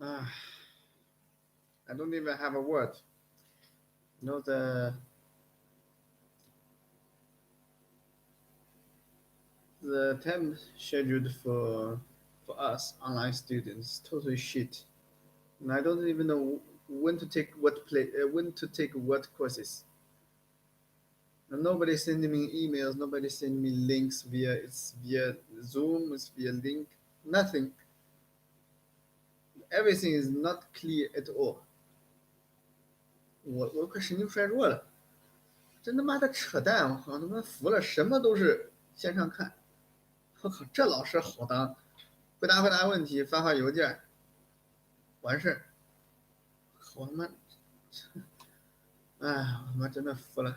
Ah, I don't even have a word. You know the time scheduled for us online students totally shit, and I don't even know when to take what courses. And nobody sending me emails. Nobody sending me links via Zoom. It's via link. Nothing. Everything is not clear at all.我快神经衰弱了，真他妈的扯淡！我靠，他妈服了，什么都是线上看。我靠，这老师好当，回答问题，发邮件，完事儿。我他妈，哎，我他妈真的服了。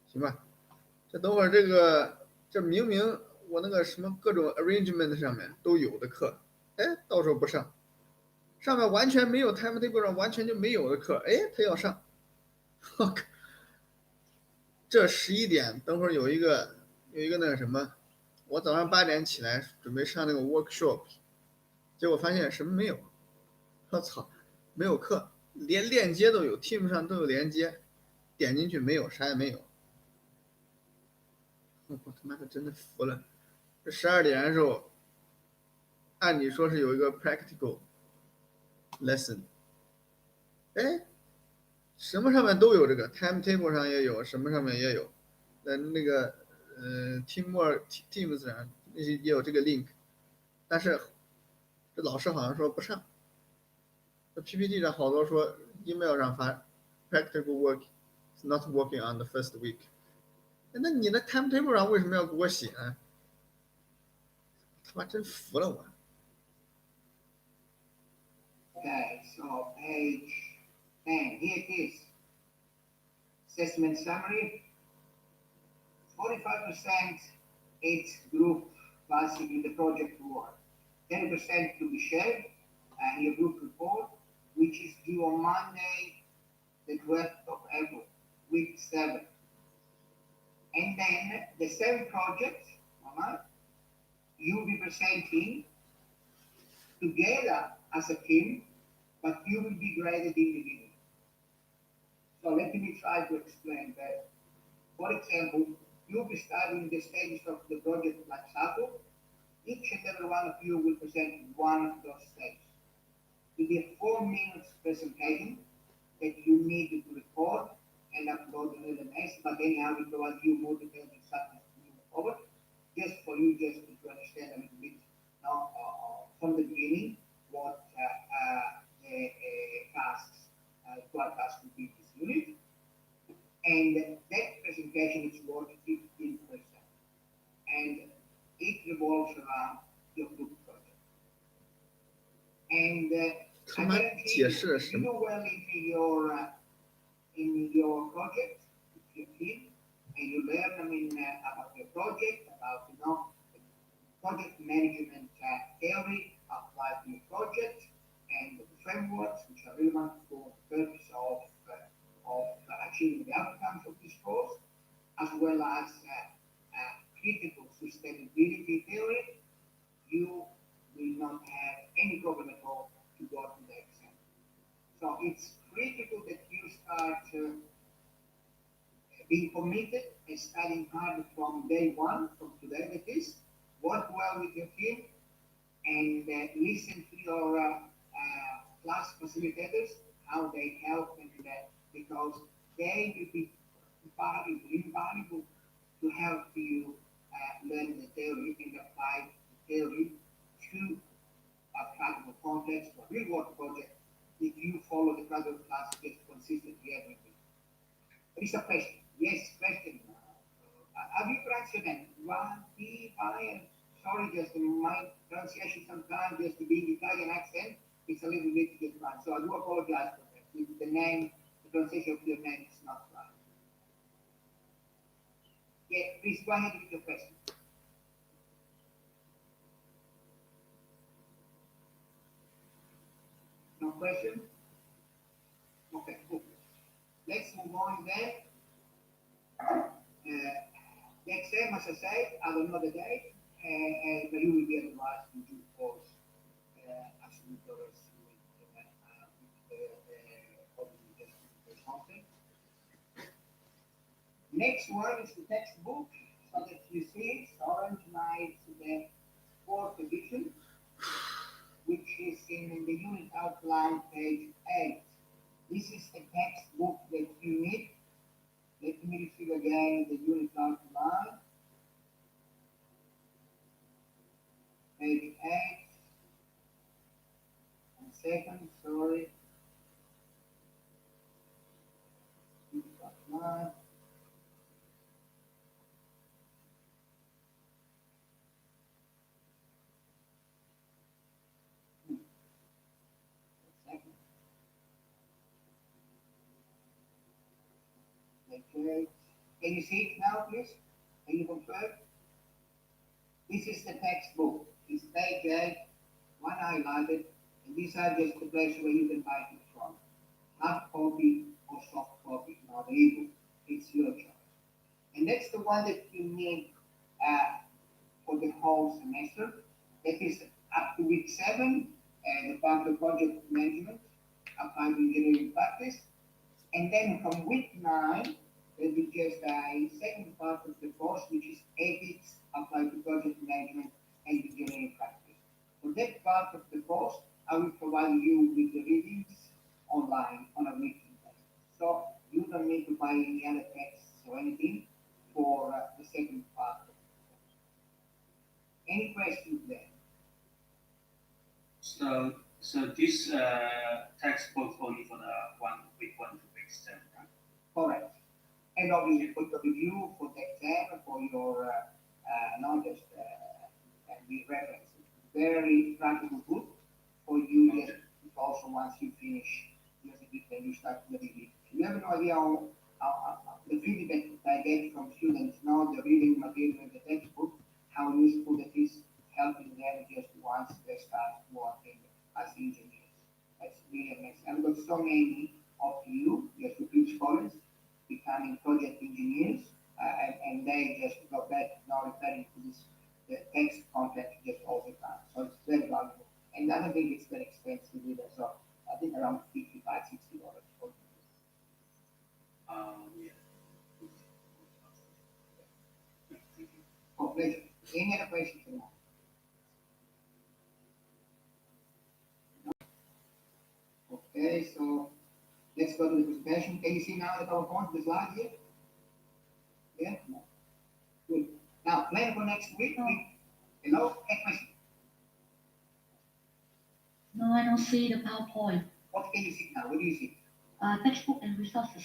行吧，这等会儿这明明我那个什么各种 arrangement 上面都有的课，哎，到时候不上，上面完全没有 timetable 上完全就没有的课，哎，他要上。我靠，这11点，等会儿有一个那个什么，我早上8点起来准备上那个 workshop，结果发现什么没有，我操，没有课，连链接都有，Team 上都有连接，点进去没有，啥也没有。我他妈的真的服了。这12点的时候，按理说是有一个 practical lesson，哎，什么上面都有这个 timetable 上也有，什么上面也有，那个Teamwork Teams 上那些也有这个 link，但是这老师好像说不上，这 PPT 上好多说 email 上发 practical work is not working on the first week，那你的 timetable 上为什么要给我写呢？他妈真服了我。Okay, so page 10, here it is. Assessment summary. 45% it's group classic in the project work. 10% to be shared in your group report, which is due on Monday, the 12th of April, week 7. And then the 7 projects, you'll be presenting together as a team, but you will be graded individually. So let me try to explain that. For example, you'll be studying the stages of the project life cycle. Each and every one of you will present one of those stages. It will be a 4 minutes presentation that you need to record and upload on LMS, but anyhow, we provide you more details and subjects to move forward, just for you just to understand a little bit now from the beginning what the tasks, what tasks will be this unit. And that presentation is worth 15%. And it revolves around your group project. And I guarantee you do well in your project, with your team, and you learn about your project, about project management theory applied to your project, and the frameworks which are relevant for the purpose of achieving the outcomes of this course, as well as critical sustainability theory, you will not have any problem at all to go to the exam. So it's critical that you start being committed and studying hard from day one, from today that is, work well with your team, and listen to your class facilitators, how they help, and because they will be invaluable to help you learn the theory and apply the theory to a practical context or real world project if you follow the practical class just consistently every week. There is a question. Yes, question. Have you pronounced your name? Sorry, just my pronunciation sometimes just being Italian accent, it's a little bit different. So I do apologize for that. If the name, the pronunciation of your name is not right. Yeah, please go ahead with your question. No question? Okay, cool. Let's move on then. The exam, as I said, I don't know the date, but you will be advised in due course as we progress Next one is the textbook, so that you see it's orange now it's the fourth edition, which is in the unit outline page 8. This is the textbook that you need. Let me refill again the unit outline, page 8. One second, sorry. Unit outline. Second. Okay. Can you see it now, please? Can you confirm? This is the textbook. It's page 8, one highlighted, and these are just the place where you can buy it from. Hard copy or soft copy, not the ebook. It's your choice. And that's the one that you need for the whole semester. That is up to week 7, the part of project management, applied engineering practice. And then from week 9, there'll be just a second part of the course, which is ethics applied to project management and engineering practice. For that part of the course, I will provide you with the readings online on a weekly basis. So you don't need to buy any other texts or anything for the second part of the course. Any questions there? So this textbook only for the week 1 to week 7, right? Correct. And obviously for the review, for the exam, for your knowledge and the references. Very practical book for you. Okay. Just also once you finish just a bit, then you start the review. You have no idea how the feedback that I get from students now, the reading material in the textbook, how useful it is helping them just once they start working as engineers. That's really amazing. I've got so many of you, just repeat scholars, becoming project engineers, and they just go back now referring to this the text content just all the time. So it's very valuable. And I don't think it's very expensive either. So I think around $55, $60 for Yeah. Thank you. Oh, pleasure. Any other questions for now? Okay, so let's go to the presentation. Can you see now the PowerPoint, the slide here? Yeah? No. Good. Now, plan for next week. Hello? Any question? No, I don't see the PowerPoint. What can you see now? What do you see? Textbook and resources.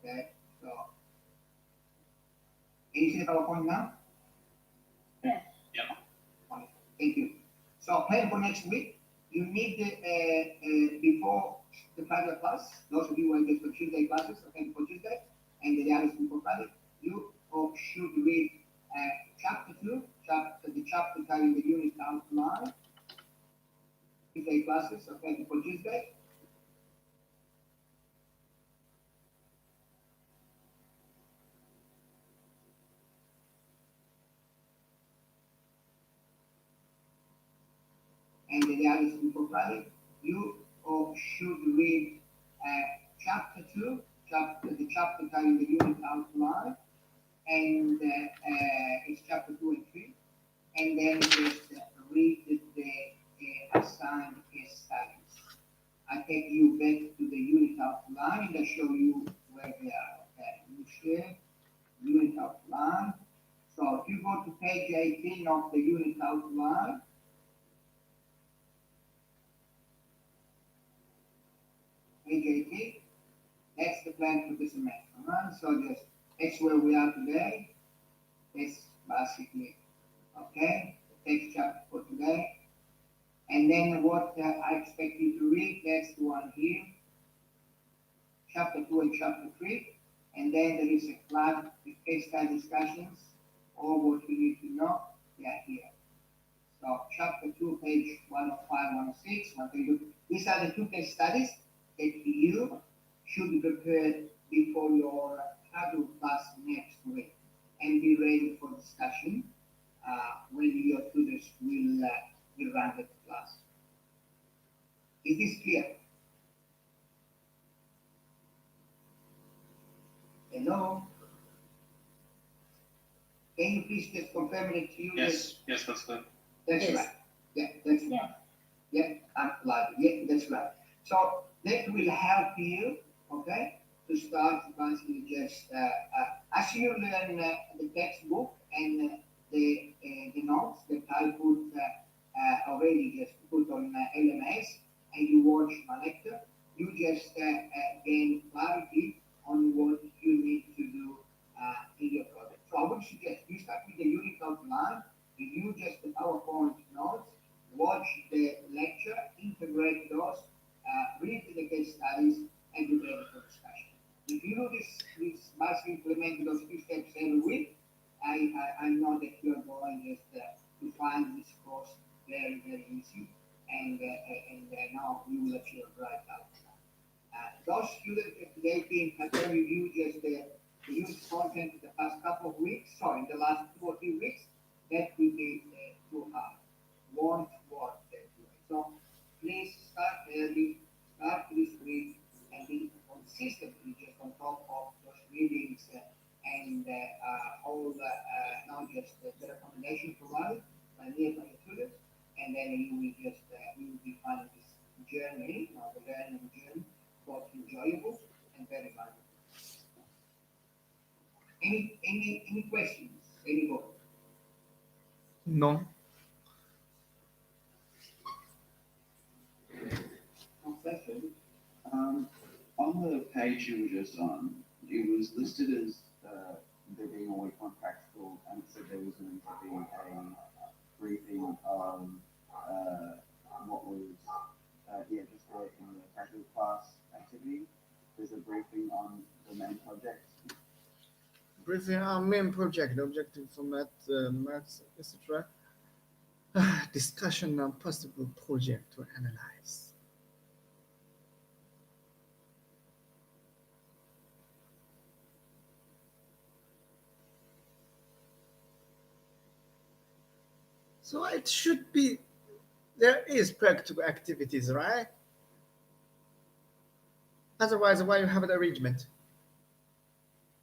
Okay, so can you see the PowerPoint now? Yes. Yeah. Wonderful. Thank you. So plan for next week. You need before the Friday class, those of you who are just for Tuesday classes, okay, for Tuesday, and the others before Friday, you should read chapter 2, the chapter carrying the unit outline, Tuesday classes, okay, before Tuesday. And the others before Friday, you should read chapter 2, the chapter carrying the unit outline, and it's chapter 2 and 3, and then just read the assigned case studies. I take you back to the unit outline and I show you where they are. Okay, you share unit outline. So if you go to page 18 of the unit outline, page 18, that's the plan for the semester. Right? So just that's where we are today. That's basically okay. The text chapter for today. And then what I expect you to read, that's the one here, chapter 2 and chapter 3. And then there is a class with case study discussions, all what you need to know, they are here. So chapter 2, page 105, 106, 132. These are the 2 case studies that you should prepare before your Hadoop class next week and be ready for discussion when your tutors will run the class. Is this clear? Hello? Can you please just confirm it to you? Yes, that's good. That's Yes. right. Yeah, that's Yes. yeah, I'm live. Yeah, that's right. So that will help you, okay, to start basically just as you learn the textbook and the notes that I put already just put on LMS, and you watch my lecture, you just gain clarity on what you need to do in your project. So I would suggest you start with the unit outline, review just the PowerPoint notes, watch the lecture, integrate those, read the case studies, and be ready for discussion. If you do this basically implement those few steps every week, I know that you are going just to find this course very, very easy, and now you will achieve a bright outcome. Those students that they've been can review just the used content in the past couple of weeks, sorry, in the last 2 or 3 weeks, that will be too hard. Won't work that way. So please start early, start this week, and be consistently just on top of those readings and all not just the recommendation provided by me and my students, and then you will just you will be finding this journey, the learning journey, both enjoyable and very valuable. Any questions? Anybody? No. No questions? On the page you were just on, it was listed as there being a week one practical, and it said there was going to be a briefing of what was just in the practical class activity. There's a briefing on the main project. Briefing on main project, objective format, maths, etc. Discussion on possible project to analyze. So it should be, there is practical activities, right? Otherwise, why you have the arrangement?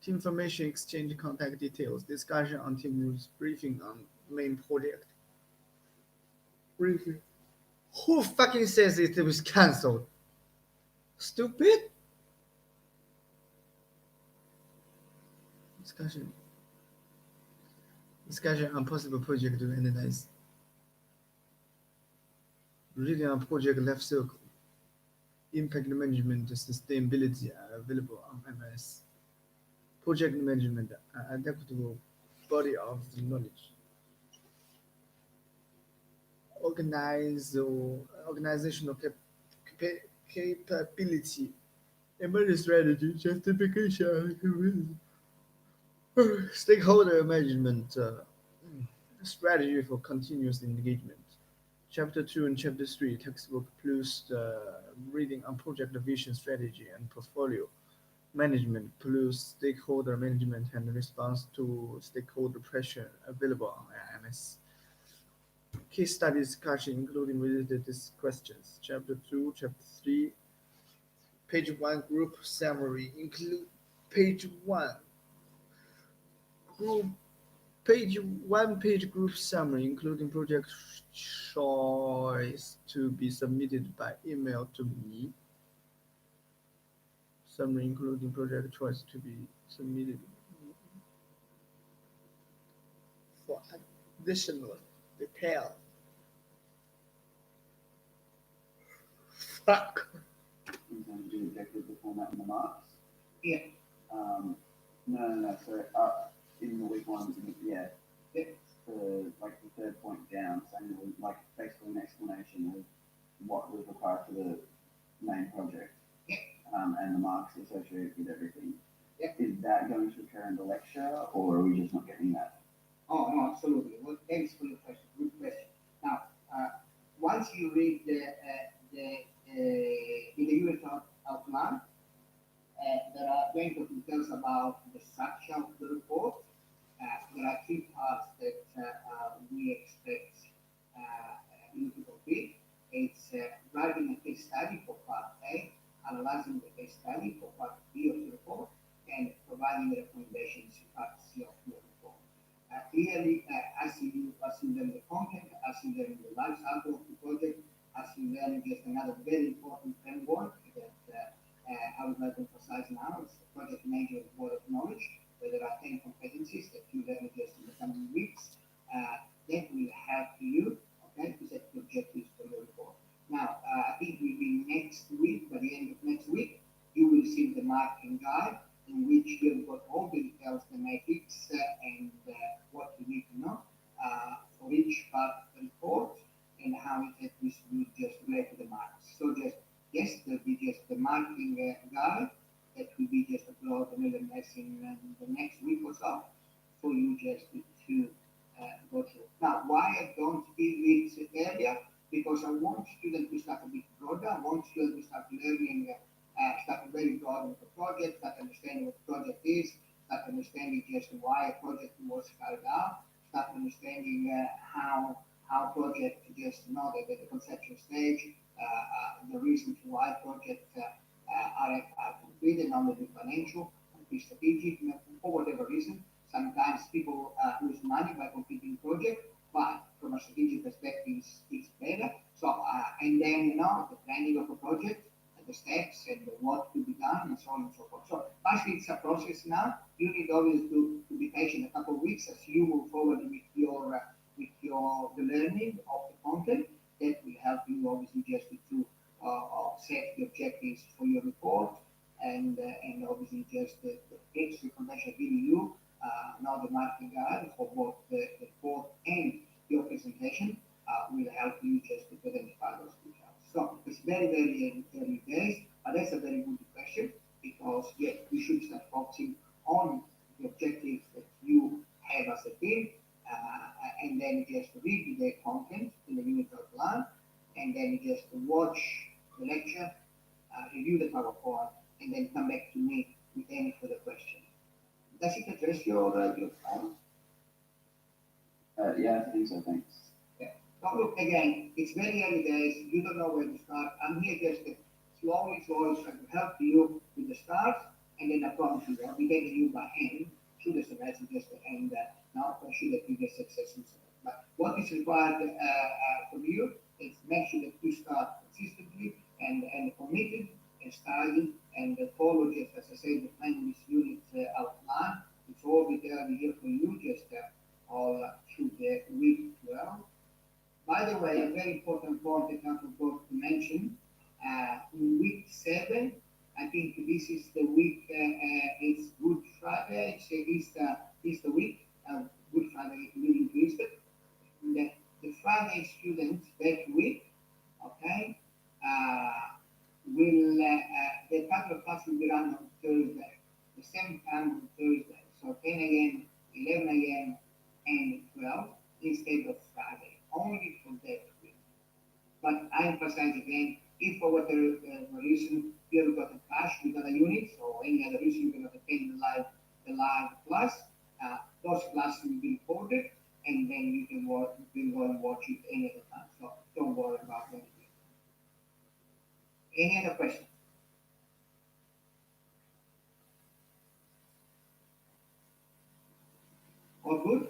Team information exchange, contact details, discussion on team rules, briefing on main project. Briefing. Who fucking says it was cancelled? Stupid? Discussion. Discussion on possible project to analyze. Reading on project life cycle. Impact management, sustainability are available on MS. Project management, an adaptable body of knowledge. Organizational capability, emerging strategy, justification, stakeholder management, strategy for continuous engagement. Chapter 2 and Chapter 3 textbook plus reading on project vision strategy and portfolio management plus stakeholder management and response to stakeholder pressure available on MS. Case study discussion including related questions. Chapter 2, Chapter 3, page 1 group summary include page 1 group page group summary including project choice to be submitted by email to me. Summary including project choice to be submitted for additional detail. Fuck. You're going to do objective, the format, and the marks. Yeah. No. So in the week one, like the third point down, saying it was like basically an explanation of what was required for the main project, and the marks associated with everything. Yeah. Is that going to occur in the lecture, or are we just not getting that? Oh, no, absolutely. Well, thanks for the question. Good question. Now, once you read in the unit outline, there are plenty of details about the structure of the report. There are three parts that we expect you to complete. It's writing a case study for part A, analyzing the case study for part B of the report, and providing the recommendations in part C of the report. clearly, as you learn the content, as you learn the life cycle of the project, as you learn just another very important framework that I would like to emphasize now is project major board of knowledge, where there are 10 competencies that you learn just in the coming weeks. That will help you, okay, to set the objectives for your report. Now, I think will be next week, by the end of next week, you will see the marketing guide in which you have got all the details, the metrics, and what you need to know for each part of the report and how it has distributed just related to the marks. So just, yes, there'll be just the marketing guide that will be just uploaded in the next week or so for you just to go through. Now, why I don't give it earlier? Because I want students to start a bit broader. I want students to start learning, start very broad with the project, start understanding what the project is, start understanding just why a project was carried out, start understanding how project just not at the conceptual stage, the reasons why projects are completed, not only financial, be strategic, for whatever reason. Sometimes people lose money by completing project, but from a strategic perspective, it's better. So, and then, the planning of a project, the steps, and what to be done, and so on and so forth. So, basically, it's a process now. You need always to be patient a couple of weeks as you move forward with the learning of the content. That will help you, obviously, just to set the objectives for your report, and obviously, just the extra information giving you. Now the marketing guide for both the report and your presentation will help you just to identify those details. So it's very, very early days, but that's a very good question because yes, we should start focusing on the objectives that you have as a team, and then just read the content in the unit outline, and then just watch the lecture, review the PowerPoint, and then come back to me with any further questions. Does it address your file? Yeah, I think so, thanks. Yeah. Now look, again, it's very early days. You don't know where to start. I'm here just to slowly trying to help you with the start, and then I promise you, I'll be taking you by hand through the semester just to end now for sure that you get successful. But what is required from you is make sure that you start consistently and committed and study and follow just as I said the plan this unit outline. It's all there here for you just all through the week 12. By the way, a very important point that I forgot to mention, in week 7, I think this is the week, it's Good Friday, so Easter week, Good Friday leading to Easter. The Friday students that week, okay, the particular class will be run on Thursday, the same time on Thursday, so 10 a.m., 11 a.m., and 12 instead of Friday, only for that week. But I emphasize again, if for whatever reason you have got a clash with other units or any other reason you cannot attend the live class, those classes will be recorded and then you can go and watch it any other time. So don't worry about anything. Any other questions? All good?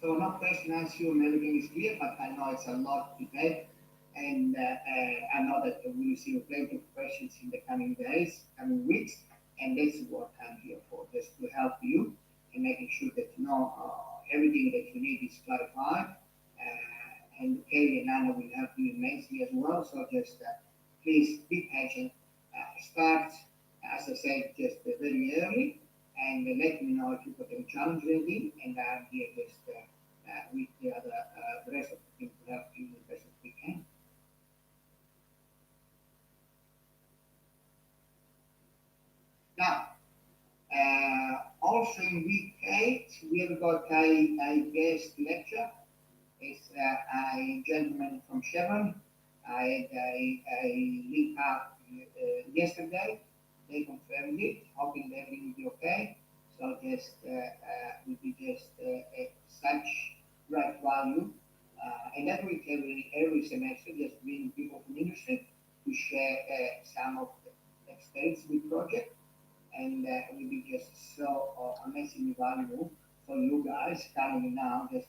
So no question, I assume everything is clear, but I know it's a lot to take, and I know that we will receive plenty of questions in the coming days, coming weeks, and that's what I'm here for, just to help you and making sure that you know everything that you need is clarified, and Kelly and Anna will help you immensely as well, so just please be patient, start, as I said, just very early, and let me know if you've got any challenges or anything, and I'm here just with the rest of the team to help you the best we can. Now, also in week 8, we have got a guest lecture. It's a gentleman from Chevron. I had a link up yesterday. They confirmed it, hoping that everything will be okay. So just will be just such great value. And that week every semester, just bring people from industry to share some of the experience with project, and will be just so amazingly valuable So you guys coming now, just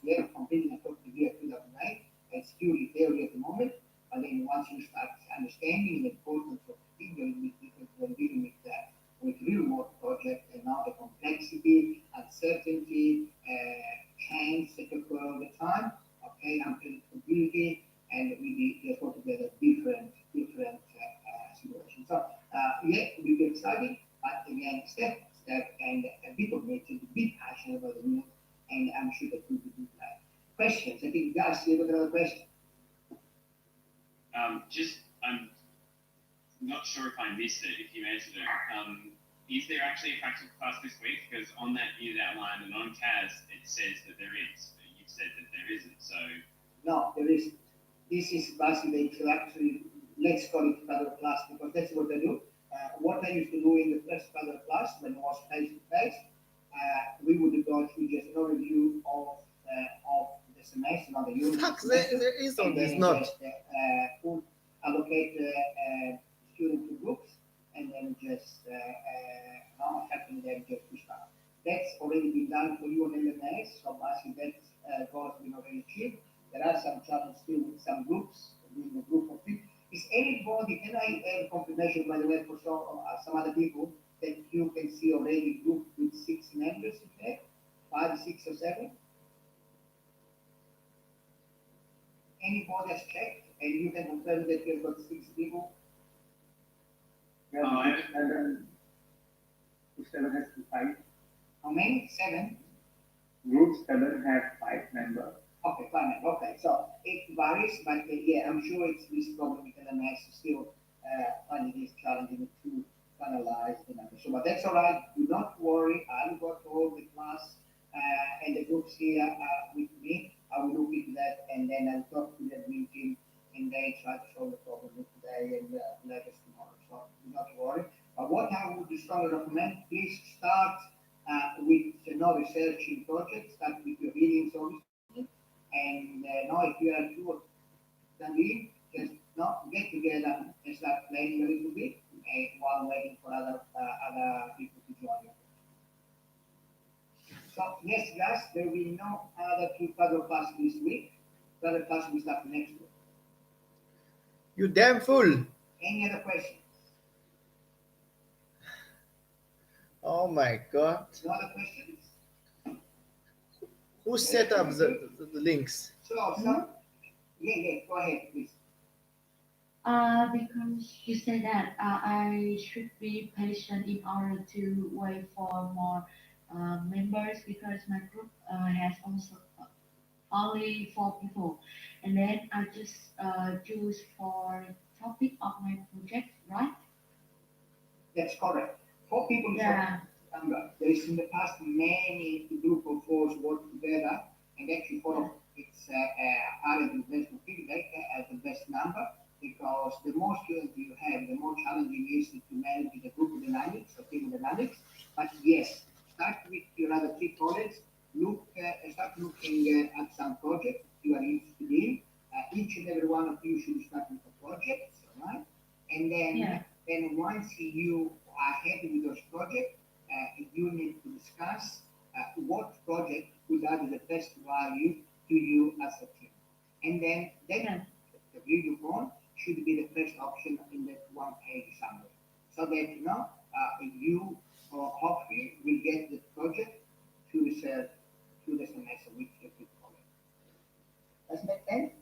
year, completing across the year 2009, it's purely theory at the moment. But then once you start understanding the importance of figuring with different when dealing with real world projects and now the complexity, uncertainty, change that occur all the time, okay, unpredictability, and we just put together different situations. So yeah, we'll be excited, but again, step, and a bit of nature, to be passionate about the news, and I'm sure that we'll be good. Questions? I think you guys have another question. I'm not sure if I missed it, if you answered it. Is there actually a practical class this week? Because on that unit outline and on CAS, it says that there is. You've said that there isn't. So no, there isn't. This is basically actually, let's call it further class because that's what I do. What I used to do in the first further class when it was face to face, we would go through just a review of the semester, not the unit. Fuck, there is or there's not. Just, allocate student to groups and then just helping them just to start. That's already been done for you on LMS, so basically that goal has been already achieved. There are some challenges still with some groups, with the group of people. Is anybody, can I have confirmation by the way for some other people that you can see already group with 6 members in there? 5, 6 or 7? Anybody has checked and you can confirm that you've got 6 people? Yeah, Group 7 has 5. How many? 7? Group 7 has 5 members. Okay, fine. Okay, so it varies, but yeah, I'm sure it's this problem with LMS still finding it challenging to finalize the numbers. So, but that's all right. Do not worry. I've got all the class and the groups here with me. I will look into that and then I'll talk to the admin team and they try to solve the problem today and later tomorrow. So do not worry. But what I would strongly recommend, please start with researching projects, start with your readings obviously. And now if you are two then we just get together and start playing a little bit while waiting for other people to join you. So yes, guys, there will be no other two further classes this week. Further class will start next week. You damn fool! Any other questions? Oh my god! No other questions? Who set up the links? So, yeah, go ahead, please. Because you said that I should be patient in order to wait for more members because my group has also only 4 people, and then I just choose for topic of my project, right? That's correct. 4 people is Yeah. number. There is in the past many group of 4s work together, and actually 4 it's apparently best for feedback as the best number because the more students you have, the more challenging it is to manage the group dynamics or team dynamics. But yes, start with your other 3 colleagues. Start looking at some projects you are interested in. Each and every one of you should start with a project, right? And then once you are happy with those projects, you need to discuss what project would add the best value to you as a team. And then the agreed upon should be the first option in that one-page summary. So that you hopefully will get the project to research to the semester with your colleague. Does that make sense?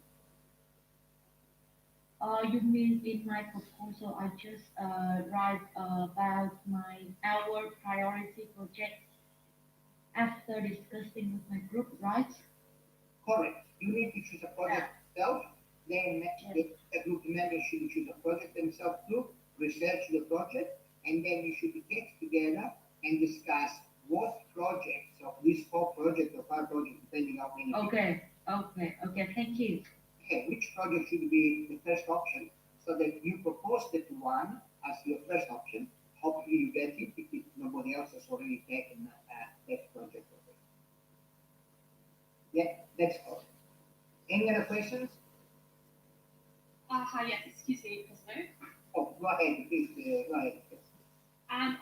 You mean in my proposal, I just write about our priority project after discussing with my group, right? Correct. You need to choose a project itself. Then the group members should choose a project themselves too, research the project, and then you should get together and discuss what projects of these 4 projects or 5 projects, depending on how many. Okay, thank you. Okay, which project should be the first option so that you propose that one as your first option. Hopefully you get it if nobody else has already taken that project already. Yeah, that's all. Any other questions? Hi, yes, excuse me, Cosmo. Oh, go ahead, please. Go ahead.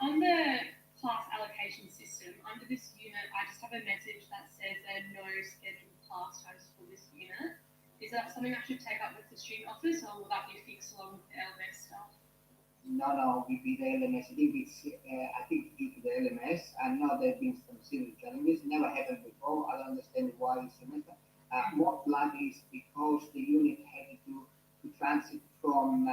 On the class allocation system. Under this unit, I just have a message that says there are no scheduled class hosts for this unit. Is that something I should take up with the student office, or will that be fixed along with the LMS stuff? No, with the LMS, I think due to the LMS, I know there have been some serious challenges, never happened before, I don't understand why this semester. More likely is because the unit had to transit from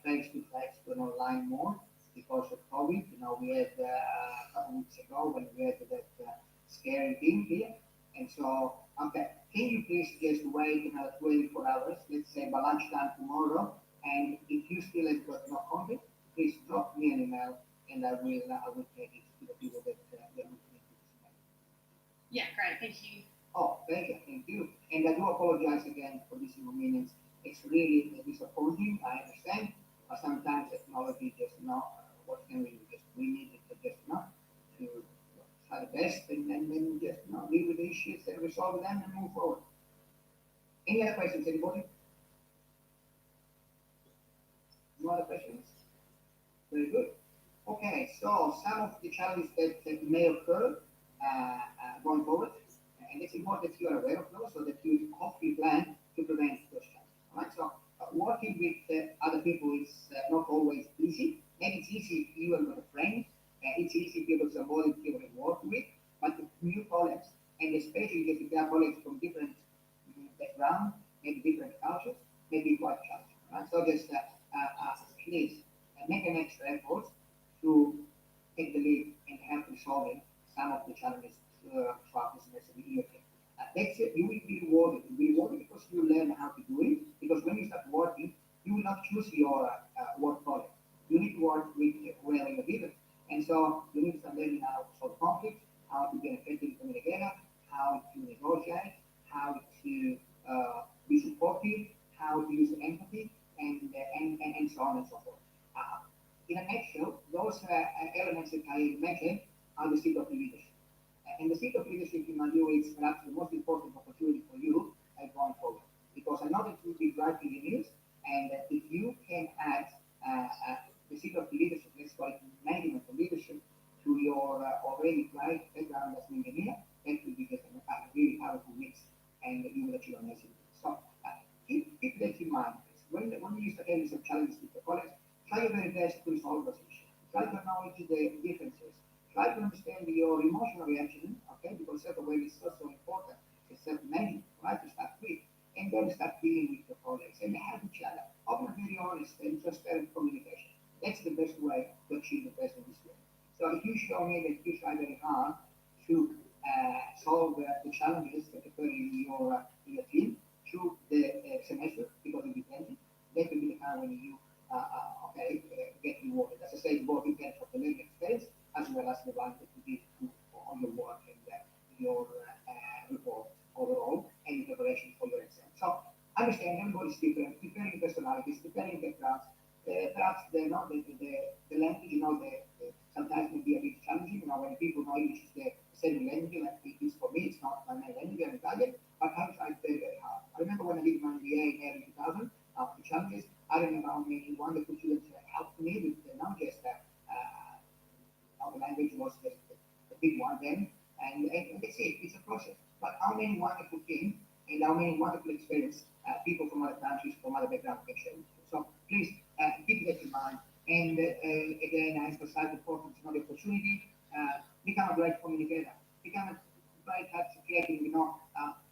face-to-face to an online mode because of COVID. We had a couple weeks ago when we had that scary thing here. And so, okay, can you please just wait another 24 hours, let's say by lunchtime tomorrow, and if you still have got no content, please drop me an email and I will take it to the people that are looking into this email. Yeah, great, thank you. Oh, thank you. And I do apologize again for this inconvenience. It's really disappointing, I understand, but sometimes technology just not what can we do? We need it to just not to try the best and then just deal with the issues and resolve them and move forward. Any other questions, anybody? No other questions? Very good. Okay, so some of the challenges that may occur going forward, and it's important that you are aware of those so that you hopefully plan to prevent those challenges. All right, so working with other people is not always easy. Maybe it's easy if you have got a friend, it's easy if you have got somebody you can work with, but with new colleagues, and especially if you have colleagues from different backgrounds, maybe different cultures, may be quite challenging. Right? So just please make an extra effort to take the lead and help resolving some of the challenges throughout this semester with your team. That's it. You will be rewarded. You will be rewarded because you learn how to do it. Because when you start working, you will not choose your work colleague. You need to work with whoever you're given. And so you need to start learning how to solve conflicts, how to be an effective communicator, how to negotiate, how to be supportive, how to use empathy, and so on and so forth. In a nutshell, those elements that I mentioned are the seat of leadership. And the seat of leadership, in my view, is perhaps the most important opportunity for you going forward. Because I know that you will be writing the news, and if you can add the seat of leadership, let's call it management of leadership, to your already great background as an engineer, that will be just a really powerful mix, and you will achieve amazing. So keep that in mind. When you start having some challenges with your colleagues, try your very best to resolve those issues. Try to acknowledge the differences. Try to understand your emotional reaction, okay, because self-awareness is so important. It's self-management, right, to start with. And then start dealing with your colleagues and help each other. Open, very honest, and transparent communication. That's the best way to achieve the best in this way. So if you show me that you try very hard to solve the challenges that occur in your team through the semester, because it depends, that will be the time when you get rewarded. As I say, both in terms of the learning experience as well as the one that you give on your work and your report overall and in preparation for your exam. So understand everybody's different, different personalities, different backgrounds. Perhaps the language, sometimes may be a bit challenging. When people know English is the same language, like it is for me, it's not my main language, I'm Italian, but I tried very, very hard. I remember when I did my MBA in early 2000, the challenges, I remember how many wonderful students helped me with not just the language was the big one then, and that's it, it's a process. But how many wonderful things and how many wonderful experience people from other countries, from other backgrounds can share with you. So please keep that in mind. And again, I emphasize the importance of the opportunity. Become a great communicator. Become a great type of creating,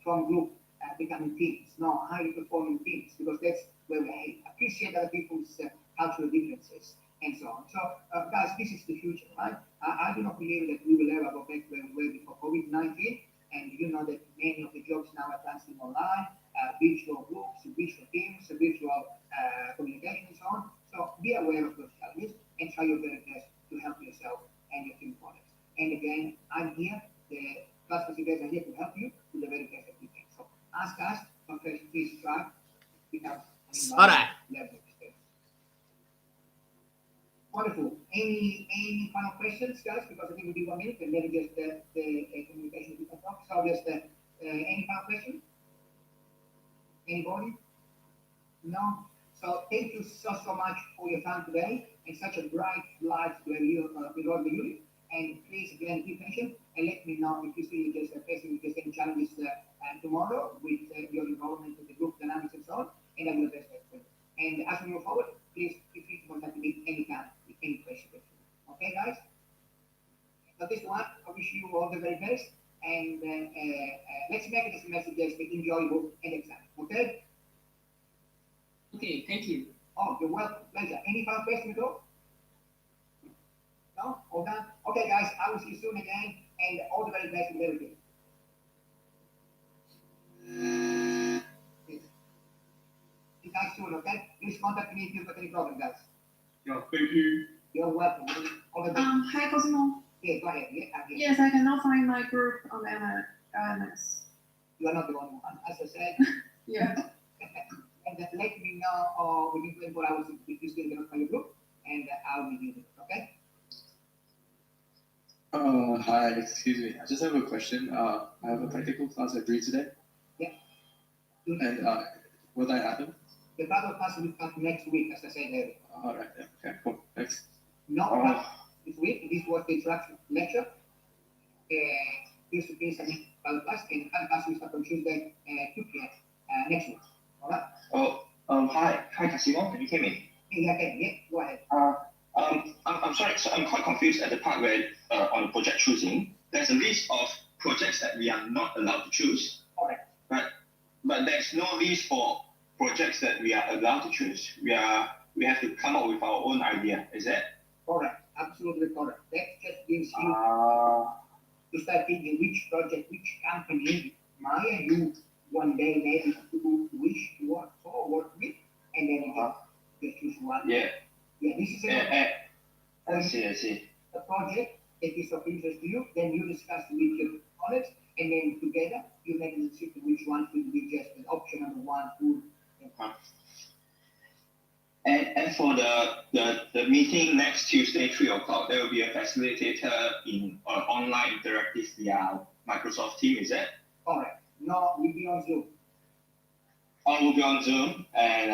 from group, becoming teams, highly performing teams, because that's where we appreciate other people's cultural differences and so on. So, guys, this is the future, right? I do not believe that we will ever go back where we were before COVID-19. And you know that many of the jobs now are transferring online, virtual groups, virtual teams, virtual communication, and so on. So be aware of those challenges and try your very best to help yourself and your team colleagues. And again, I'm here. The class facilitators are here to help you to the very best that we can. So ask us, please try, become All right. level experience. Wonderful. Any final questions, guys? Because I think we'll do 1 minute and then just the communication we can talk. So just any final question? Anybody? No? So thank you so much for your time today and such a bright light to have you with all the unit. And please, again, be patient and let me know if you see just facing just any challenges tomorrow with your involvement with the group dynamics and so on, and I will address that for you. And as we move forward, please feel free to contact me anytime with any question. Okay, guys? For this one, I wish you all the very best, and let's make this message as enjoyable and exciting. Okay? Okay, thank you. Oh, you're welcome. Pleasure. Any further questions at all? No? All done? Okay, guys, I will see you soon again, and all the very best and everything. See you guys soon, okay? Please contact me if you've got any problem, guys. Yeah, thank you. You're welcome. All the best. Hi, Cosimo. Yeah, go ahead. Yeah, Yes, I cannot find my group on LMS. You are not the only one. As I said, Yeah. and then let me know within 24 hours if you still cannot find your group, and I'll be using it, okay? Hi, excuse me. I just have a question. I have a practical class at 3 today. Yeah. And will that happen? The practical class will start next week, as I said earlier. All right. Yeah. Okay. Cool. Thanks. No, this week. This was the introduction lecture. This will be some practical class, and the class will start on Tuesday, 2 p.m. Next week. All right? Hi, Casimo. Can you hear me? Yeah, okay. Yeah, go ahead. I'm sorry. So I'm quite confused at the part where on the project choosing, there's a list of projects that we are not allowed to choose. Correct. But there's no list for projects that we are allowed to choose. We have to come up with our own idea. Is that? Correct. Absolutely correct. That just gives you to start thinking which project, which company might you one day maybe to wish to work for, or work with, and then you just choose one. Yeah. Yeah, this is I see. a project that is of interest to you, then you discuss with your colleagues, and then together you make a decision which one should be just an option number one, two, and And for the meeting next Tuesday, 3 o'clock, there will be a facilitator in online interactive via Microsoft Teams, is that? correct. No, we'll be on Zoom. We'll be on Zoom, and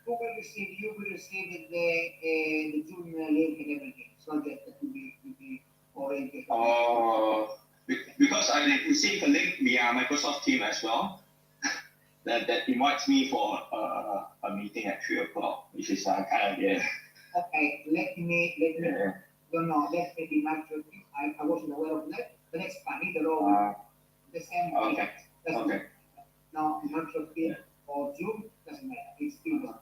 You will receive the Zoom link and everything, so that will be oriented. because I received a link via Microsoft Teams as well, that invites me for a meeting at 3 o'clock, which is kind of Okay, let me don't know, let me be Microsoft Teams. I wasn't aware of that, but that's fine. They're all the same. Okay. Okay. Now, Microsoft Teams or Zoom doesn't matter. It's still on.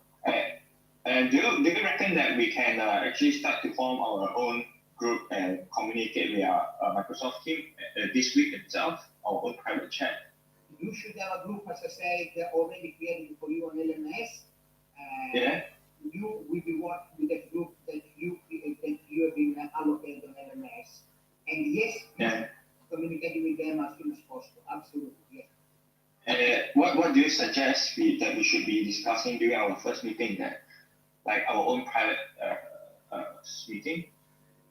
And do you reckon that we can actually start to form our own group and communicate via Microsoft Teams this week itself, our own private chat? You should have a group, as I said, already created for you on LMS. Yeah. You will be working with that group that you have been allocated on LMS. And yes, communicating with them as soon as possible. Absolutely, yes. What do you suggest that we should be discussing during our first meeting, like our own private meeting?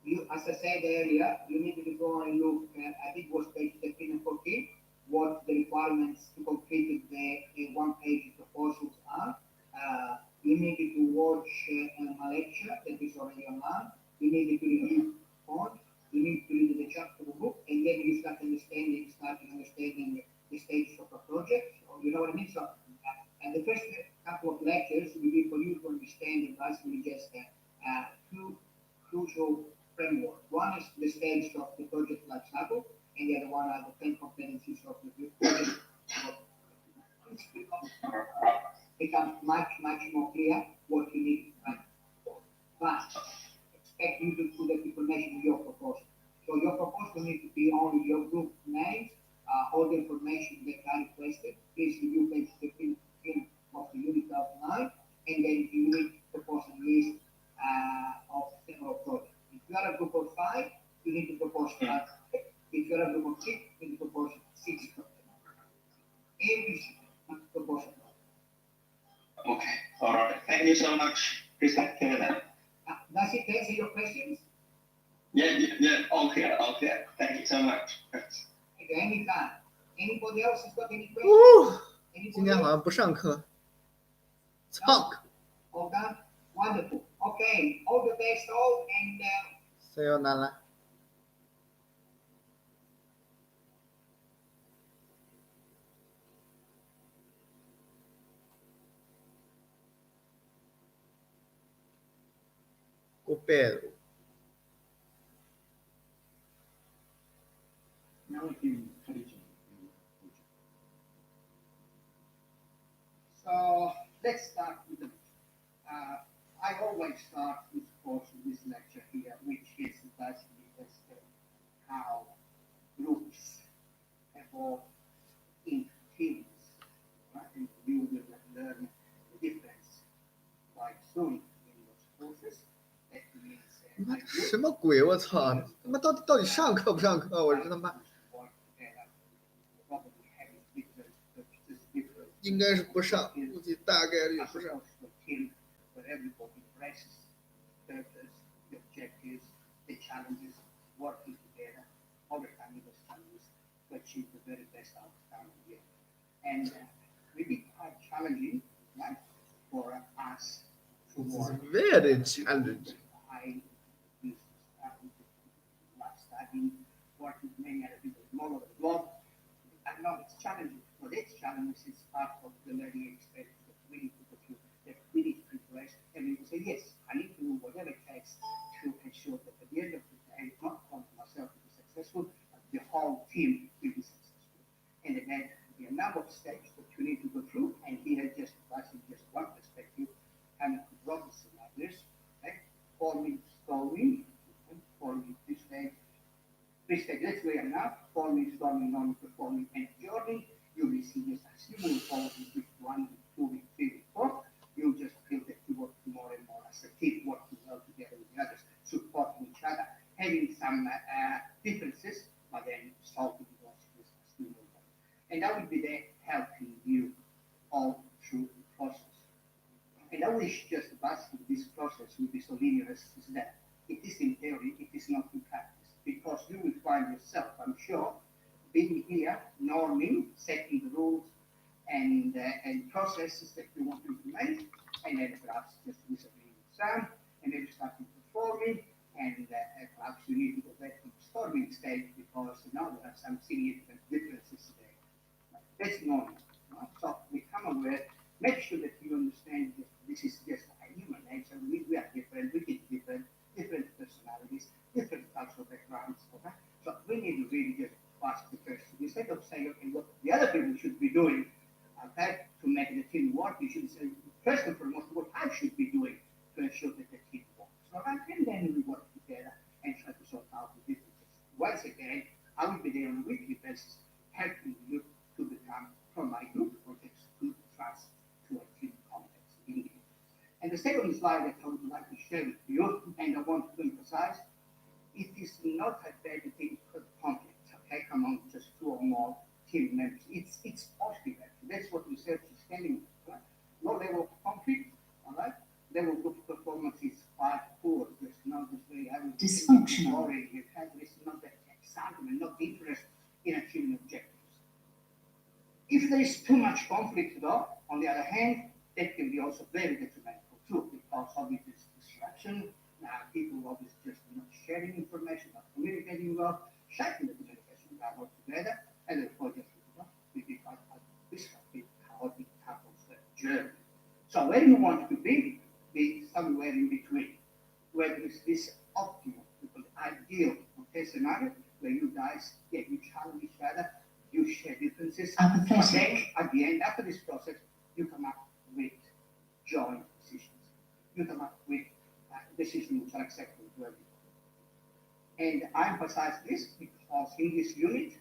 You, as I said earlier, you need to go and look. I think it was page 13 and 14. What the requirements to complete the one-page proposals are. You needed to watch my lecture that is already online. You needed to review font. You need to read the chapter of the book, and then you start understanding the stages of a project. So, you know what I mean? So, and the first couple of lectures will be for you to understand and basically just two crucial frameworks. One is the stage of the project life cycle, and the other one are the 10 competencies of the project. Becomes much more clear what you need to find. But expect you to put that information in your proposal. So your proposal needs to be only your group names, all the information that I requested. Please review page 15 of the unit of 9, and then you need to propose a list of several projects. If you are a group of 5, you need to propose 5. If you are a group of 6, you need to propose 6 projects. Every proposal. Okay, all right. Thank you so much, Krista. Does it answer your questions? Yeah, all clear. Thank you so much. Okay, anytime. Anybody else has got any questions? 今天好像不上课。Talk. All done? Wonderful. Okay, all the best all, and See you, Nala. O Pedro. Now we can continue. So let's start with the. I always start with course in this lecture here, which is basically how groups evolve into teams, right? And you will learn the difference quite soon in those courses. That means 妈什么鬼？我操！他妈到底上课不上课？我是他妈应该是不上，估计大概率不上。Where everybody embraces purpose, the objectives, the challenges, working together, overcoming those challenges to achieve the very best outcome here. And really quite challenging, right, for us to work. Very challenging. I used to start with lab studying, working with many other people all over the world. I know it's challenging, but it's challenging. It's part of the learning experience that we need to go through, that we need to preparation. And we will say, yes, I need to do whatever it takes to ensure that at the end of the day, not only myself will be successful, but the whole team will be successful. And then there are a number of steps that you need to go through, and here just one perspective, coming to broader scenarios, okay? Forming, storming, forming this stage. That's where I'm now, forming, storming, non-performing, and journey. You will see this as you move forward in week 1, week 2, week 3, week 4. You'll just feel that you work more and more as a team, working well together with the others, supporting each other, having some differences, but then solving those as you move on. And I will be there helping you all through the process. And I wish just basically this process will be so linear as that. It is in theory, it is not in practice, because you will find yourself, I'm sure, being here, norming, setting the rules and processes that you want to implement, and then perhaps just disagreeing with some, and then starting performing, and perhaps you need to go back to the storming stage because now there are some significant differences there. That's normal. No? So become aware, make sure that you understand that this is just a human nature. We are different, we think different personalities, different cultural backgrounds. Okay? So we need to really just ask the question. Instead of saying, okay, what the other people should be doing, okay, to make the team work, you should say, first and foremost, what I should be doing to ensure that the team works. Right? And then we work together and try to sort out the differences. Once again, I will be there on a weekly basis, helping you to become, from my group projects, to trust to a team context. And the second slide that I would like to share with you, and I want to emphasize, it is not a bad thing for conflict, okay, among just 2 or more team members. It's positive. That's what research is telling us. Right? Low level of conflict, all right? Level of performance is quite poor. There's not this very dysfunctional. There's not that excitement, not interest in achieving objectives. If there is too much conflict, though, on the other hand, that can be also very detrimental too, because obviously it's distraction. People obviously just not sharing information, not communicating well, shutting the communication dialogue together, and therefore just we become disruptive how it happens the journey. So where you want to be somewhere in between, where there is this optimal, ideal scenario where you guys you challenge each other, you share differences, but then at the end, after this process, you come up with joint decisions. You come up with decisions which are acceptable to everyone. And I emphasize this because in this unit,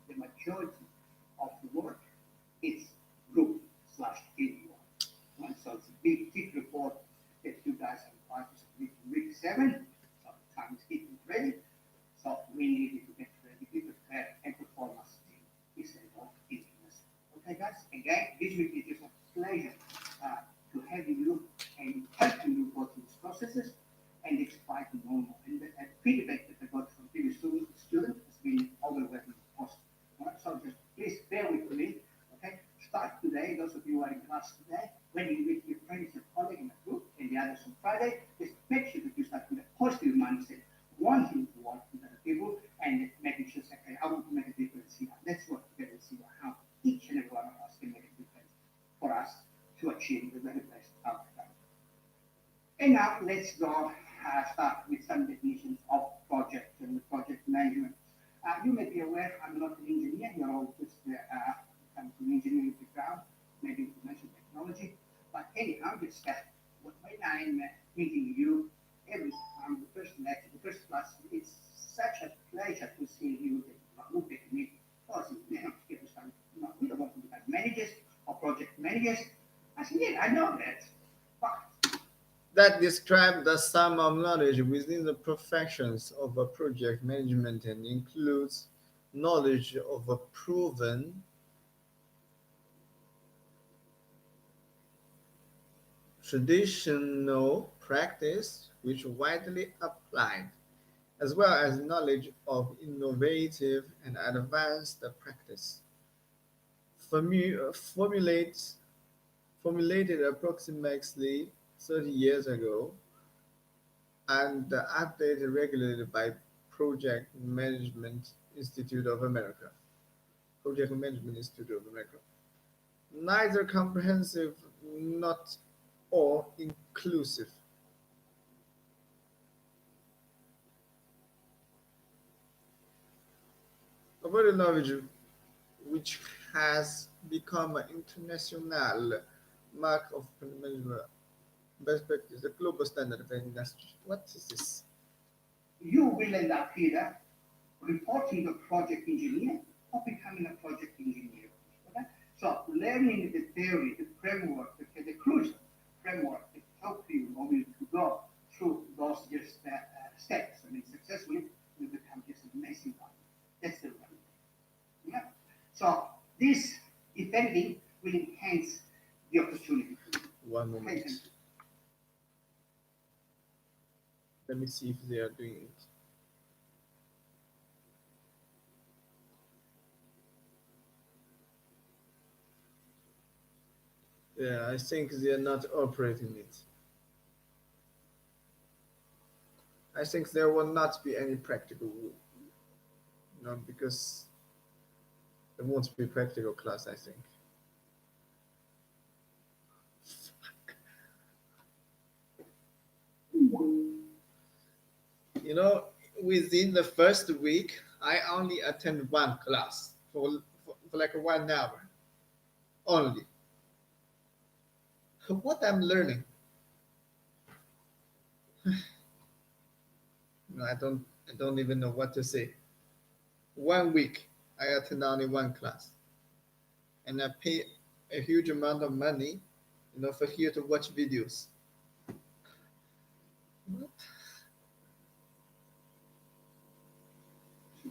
the majority of the work is group/team work. Right? So it's a big, thick report that you guys have required to submit in week 7. So time is getting ready. So we need to get ready, be prepared, and perform as a team. It's a lot of intimacy. Okay, guys? Again, this week it is a pleasure to have you and helping you go through these processes, and it's quite normal. And the feedback that I got from previous students has been overwhelmingly positive. Right? So just please bear with me. Okay, start today. Those of you who are in class today, when you meet your friends and colleagues in the group, and the others on Friday, just make sure that you start with a positive mindset, wanting to work with other people, and making sure that I want to make a difference here. Let's work together and see how each and every one of us can make a difference for us to achieve the very best outcome. And now let's go start with some definitions of project and project management. You may be aware I'm not an engineer, you're all just come from engineering background, maybe information technology. But anyhow, just when I'm meeting you every time, the first lecture, the first class, it's such a pleasure to see you look at me. Oh, we don't want to become managers or project managers. I said, yeah, I know that. But That describes the sum of knowledge within the professions of a project management and includes knowledge of a proven traditional practice which widely applied, as well as knowledge of innovative and advanced practice. Formulates formulated approximately 30 years ago and updated regularly by Project Management Institute of America. Project Management Institute of America. Neither comprehensive not or inclusive. A body knowledge which has become an international mark of management best practice, a global standard of industry. What is this? you will end up either reporting a project engineer or becoming a project engineer. Okay? So learning the theory, the framework, the crucial framework that help you always to go through those just steps. I mean, successfully, you become just an amazing one. That's the one. Yeah. So this, if anything, will enhance the opportunity. One moment. Okay. Let me see if they are doing it. Yeah, I think they are not operating it. I think there will not be any practical, because there won't be practical class, I think. You know, within the first week, I only attend one class for like 1 hour only. What I'm learning, I don't even know what to say. 1 week, I attend only one class, and I pay a huge amount of money, for here to watch videos. What?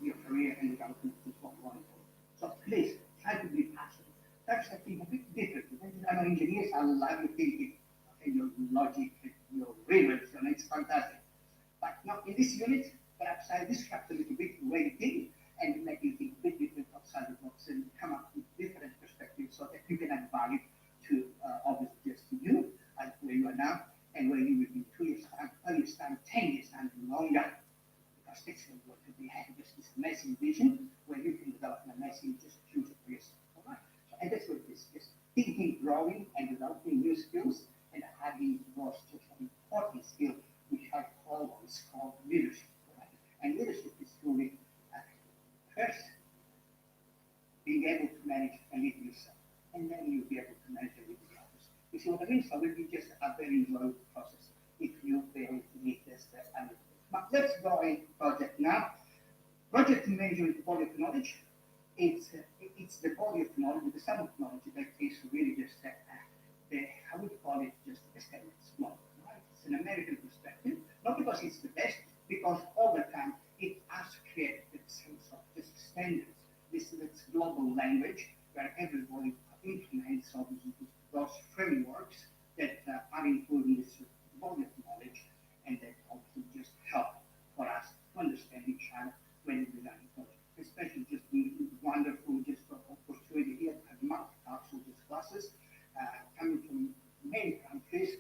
Your career and development is what wonderful. So please try to be passionate. That's I think a bit different. I know engineers are like thinking, okay, your logic, your rivers, and it's fantastic. But now in this unit, perhaps I disrupt a little bit the way you think and make you think a bit different outside the box and come up with different perspectives so that you can add value to obviously just to you and where you are now and where you will be 2 years time, 5 years time, 10 years time, and longer. Because it's going to be having just this amazing vision where you can develop an amazing just future for yourself. All right. So, and that's what it is, just thinking, growing and developing new skills and having those just important skills which I always call leadership. Right? And leadership is truly first being able to manage and lead yourself. And then you'll be able to manage and lead the others. You see what I mean? So it will be just a very enjoyable process if you fail to meet this standard. But let's go in project now. Project management body of knowledge. It's the body of knowledge, the sum of knowledge that is really just how would you call it, just estimates. Right? It's an American perspective, not because it's the best, because over time it has created some sort of just standards. This global language where everybody implements those frameworks that are included in this body of knowledge and that also just help for us to understand each other when we learn project. Especially just the wonderful just opportunity here to have multicultural just classes coming from many countries.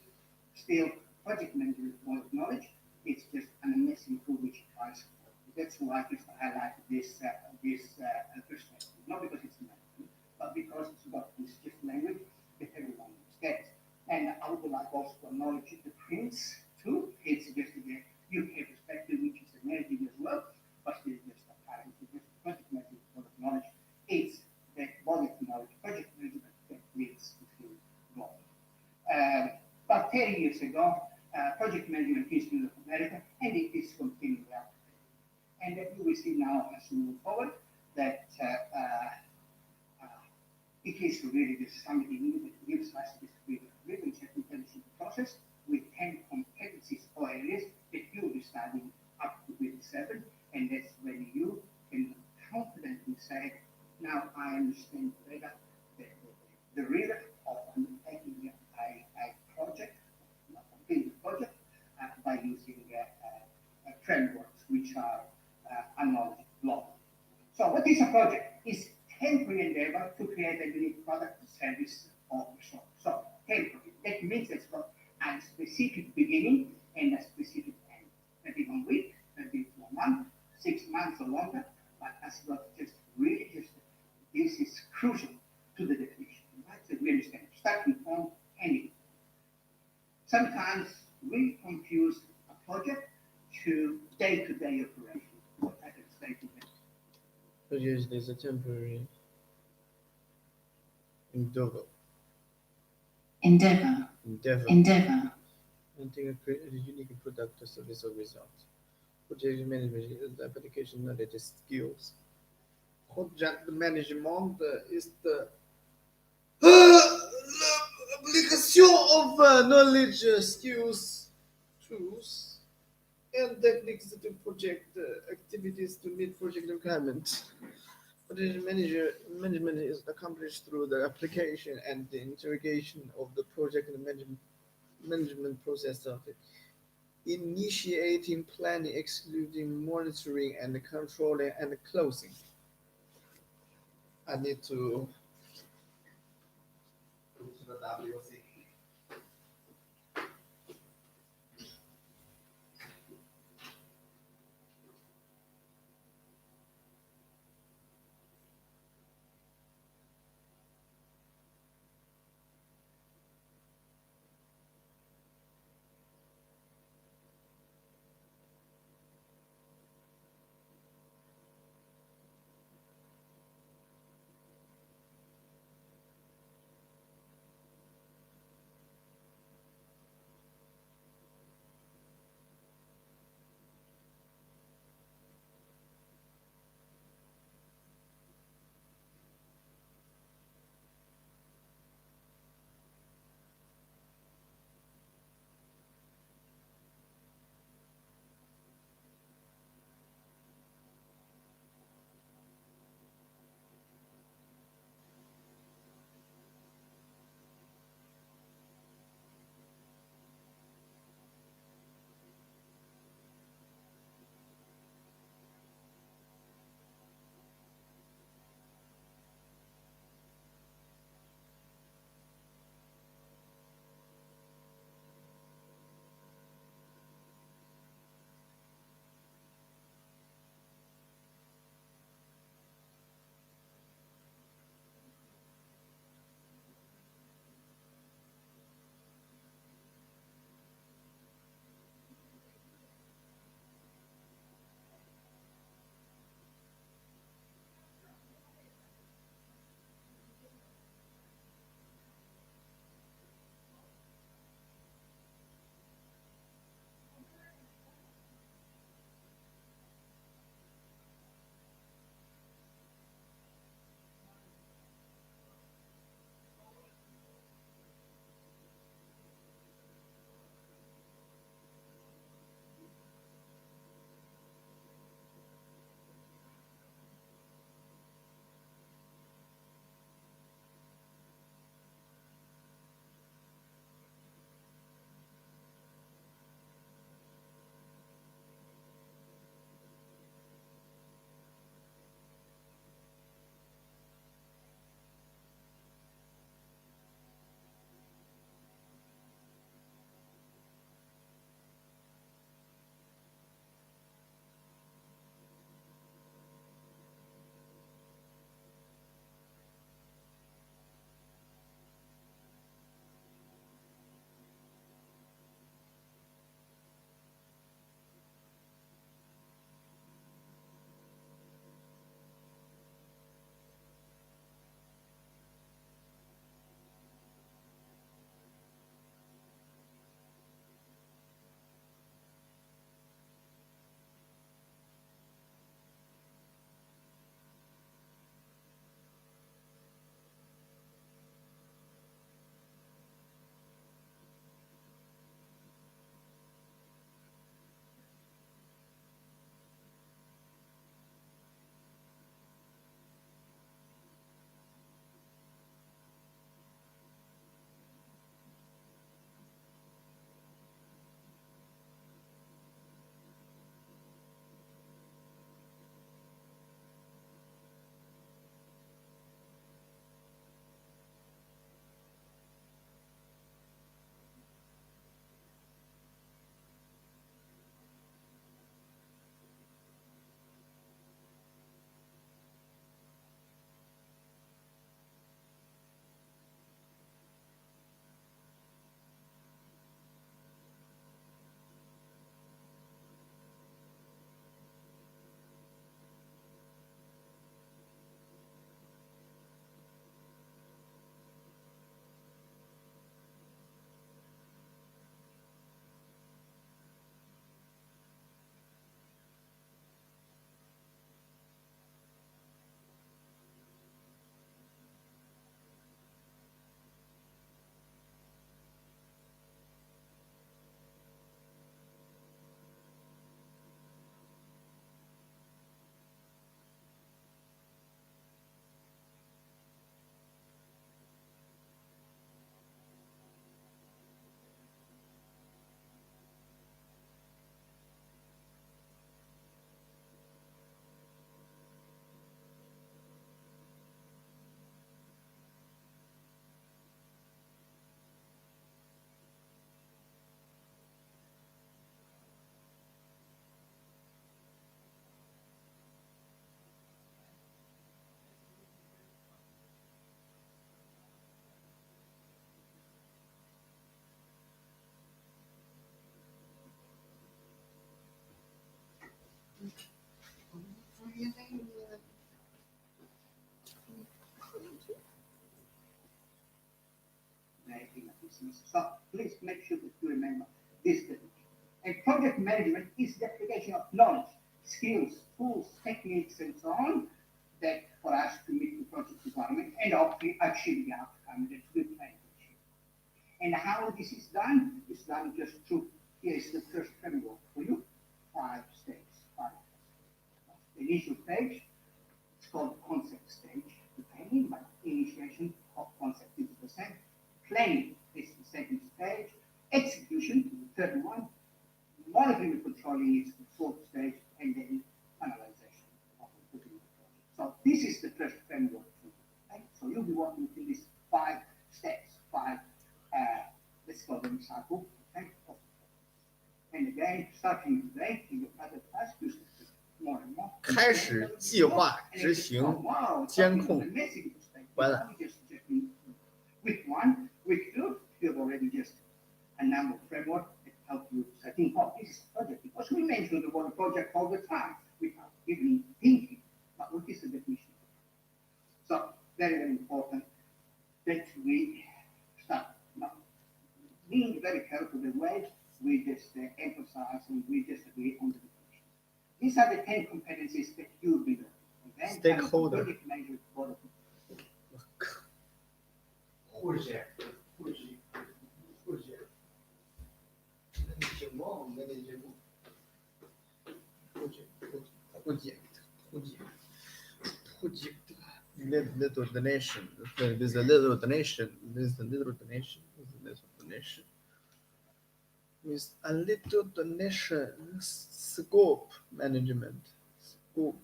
Still, project management body of knowledge, it's just an amazing tool which I support. That's why I just highlight this perspective. Not because it's American, but because it's about this just language that everyone understands. And I would like also to acknowledge the Prince too. It's just the UK perspective, which is emerging as well, but still just apparently just project management for the knowledge. It's the body of knowledge, project management that needs to feel global. About 10 years ago, project management Institute of America, and it is continuing up. And you will see now as we move forward that it is really just somebody that gives us this really intelligent process with 10 competencies or areas that you will be studying up to grade 7, and that's when you can confidently say, now I understand better the rhythm of undertaking a project, completing a project by using frameworks which are acknowledged globally. So what is a project? It's temporary endeavor to create a unique product, service, or so. So temporary. That means it's got a specific beginning and a specific end. Maybe 1 week, maybe 1 month, 6 months or longer, but that's got just really just this is crucial to the definition. Right? So we understand starting point, ending. Sometimes we confuse a project to day-to-day operation. What happens day-to-day? So usually it's a temporary endeavor. Endeavor. Until you create a unique product or service or result. Project management is the application knowledge skills. Project management is the application of knowledge, skills, tools, and techniques to project activities to meet project requirements. Project management is accomplished through the application and the integration of the project management process of it. Initiating, planning, executing, monitoring, and controlling, and closing. I need to go to the WC. in a business. So please make sure that you remember this definition. And project management is the application of knowledge, skills, tools, techniques, and so on that for us to meet the project requirement and achieve the outcome that we plan to achieve. And how this is done just through, here is the first framework for you, 5 stages. The initial stage, it's called concept stage, depending, but initiation of concept is the same. Planning is the second stage. Execution, the third one. Monitoring and controlling is the fourth stage, and then finalization of the project. So this is the first framework. Okay? So you'll be working through these 5 steps, 5, let's call them cycle. Okay? And again, starting today in your other class, you more and more. 开始计划、执行、监控、完了。 Week 1, week 2, you have already just a number of framework that help you setting up this project. Because we mention the word project all the time without even thinking, but what is the definition? So very, very important that we start now being very careful the way we just emphasize and we just agree on the definition. These are the 10 competencies that you will be learning. Stakeholder. Project management for护士，节目，我们的节目，little donation, there's a little donation, with a little donation, scope management, scope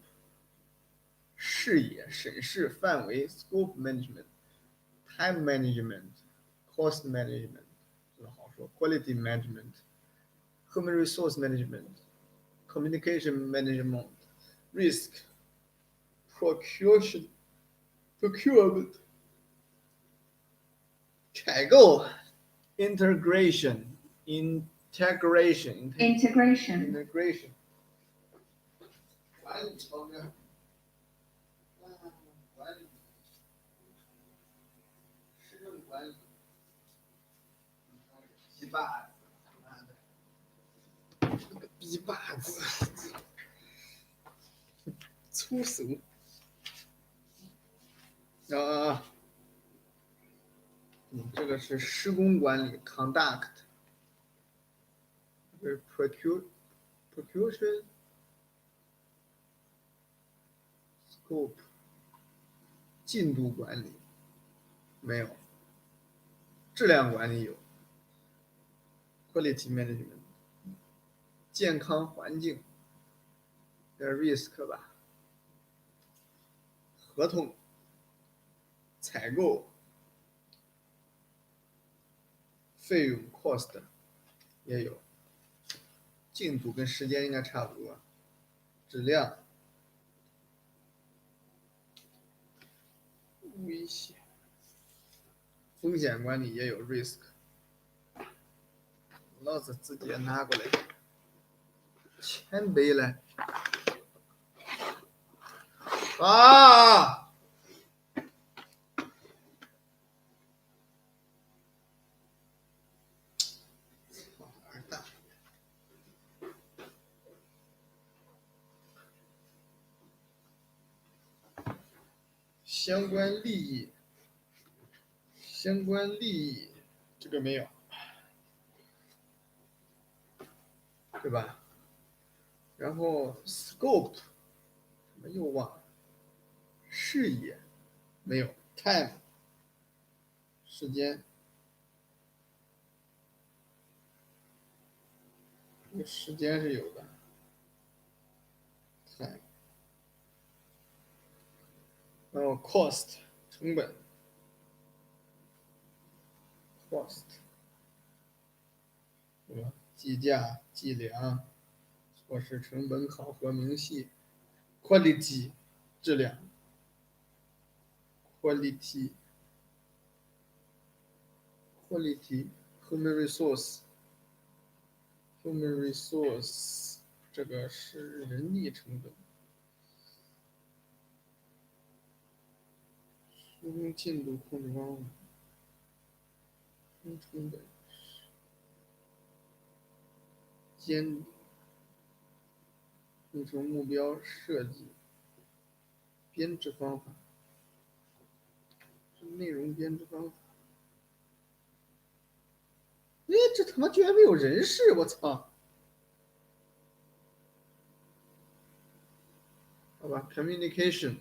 视野审视范围 scope management。Time management, cost management, 这个好说 quality management, human resource management, communication management, risk, procurement, 采购 integration, 管理方面，管理，逼把子，这个逼把子，粗俗啊！这个是施工管理 conduct， 这是 procurement scope， 进度管理没有。质量管理有 quality management， 健康环境的 risk 吧，合同、采购、费用 cost 也有，进度跟时间应该差不多，质量、危险。风险管理也有 risk， 老子自己也拿过来，谦卑了啊！相关利益。相关利益，这个没有，对吧？然后 scope 什么又忘了，视野没有 time 时间，这个时间是有的 time， 然后 cost 成本。cost， 对吧？计价、计量、措施、成本、考核明细 ，quality 质量 ，quality human resource 这个是人力成本，施工进度控制方案。冲冲的监理，力求目标设计，编制方法，内容编制方法。哎，这他妈居然没有人事，我操！好吧 ，communication，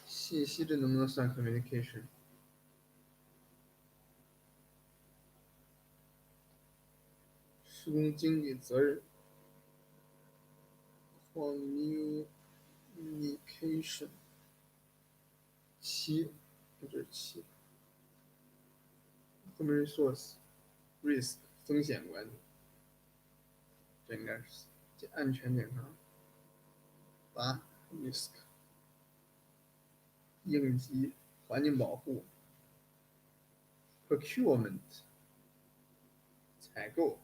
信息这能不能算 communication？ 施工经理责任 communication， 7，这是7。human resource risk 风险管理，这应该是安全检查。8 risk 应急环境保护 procurement 采购。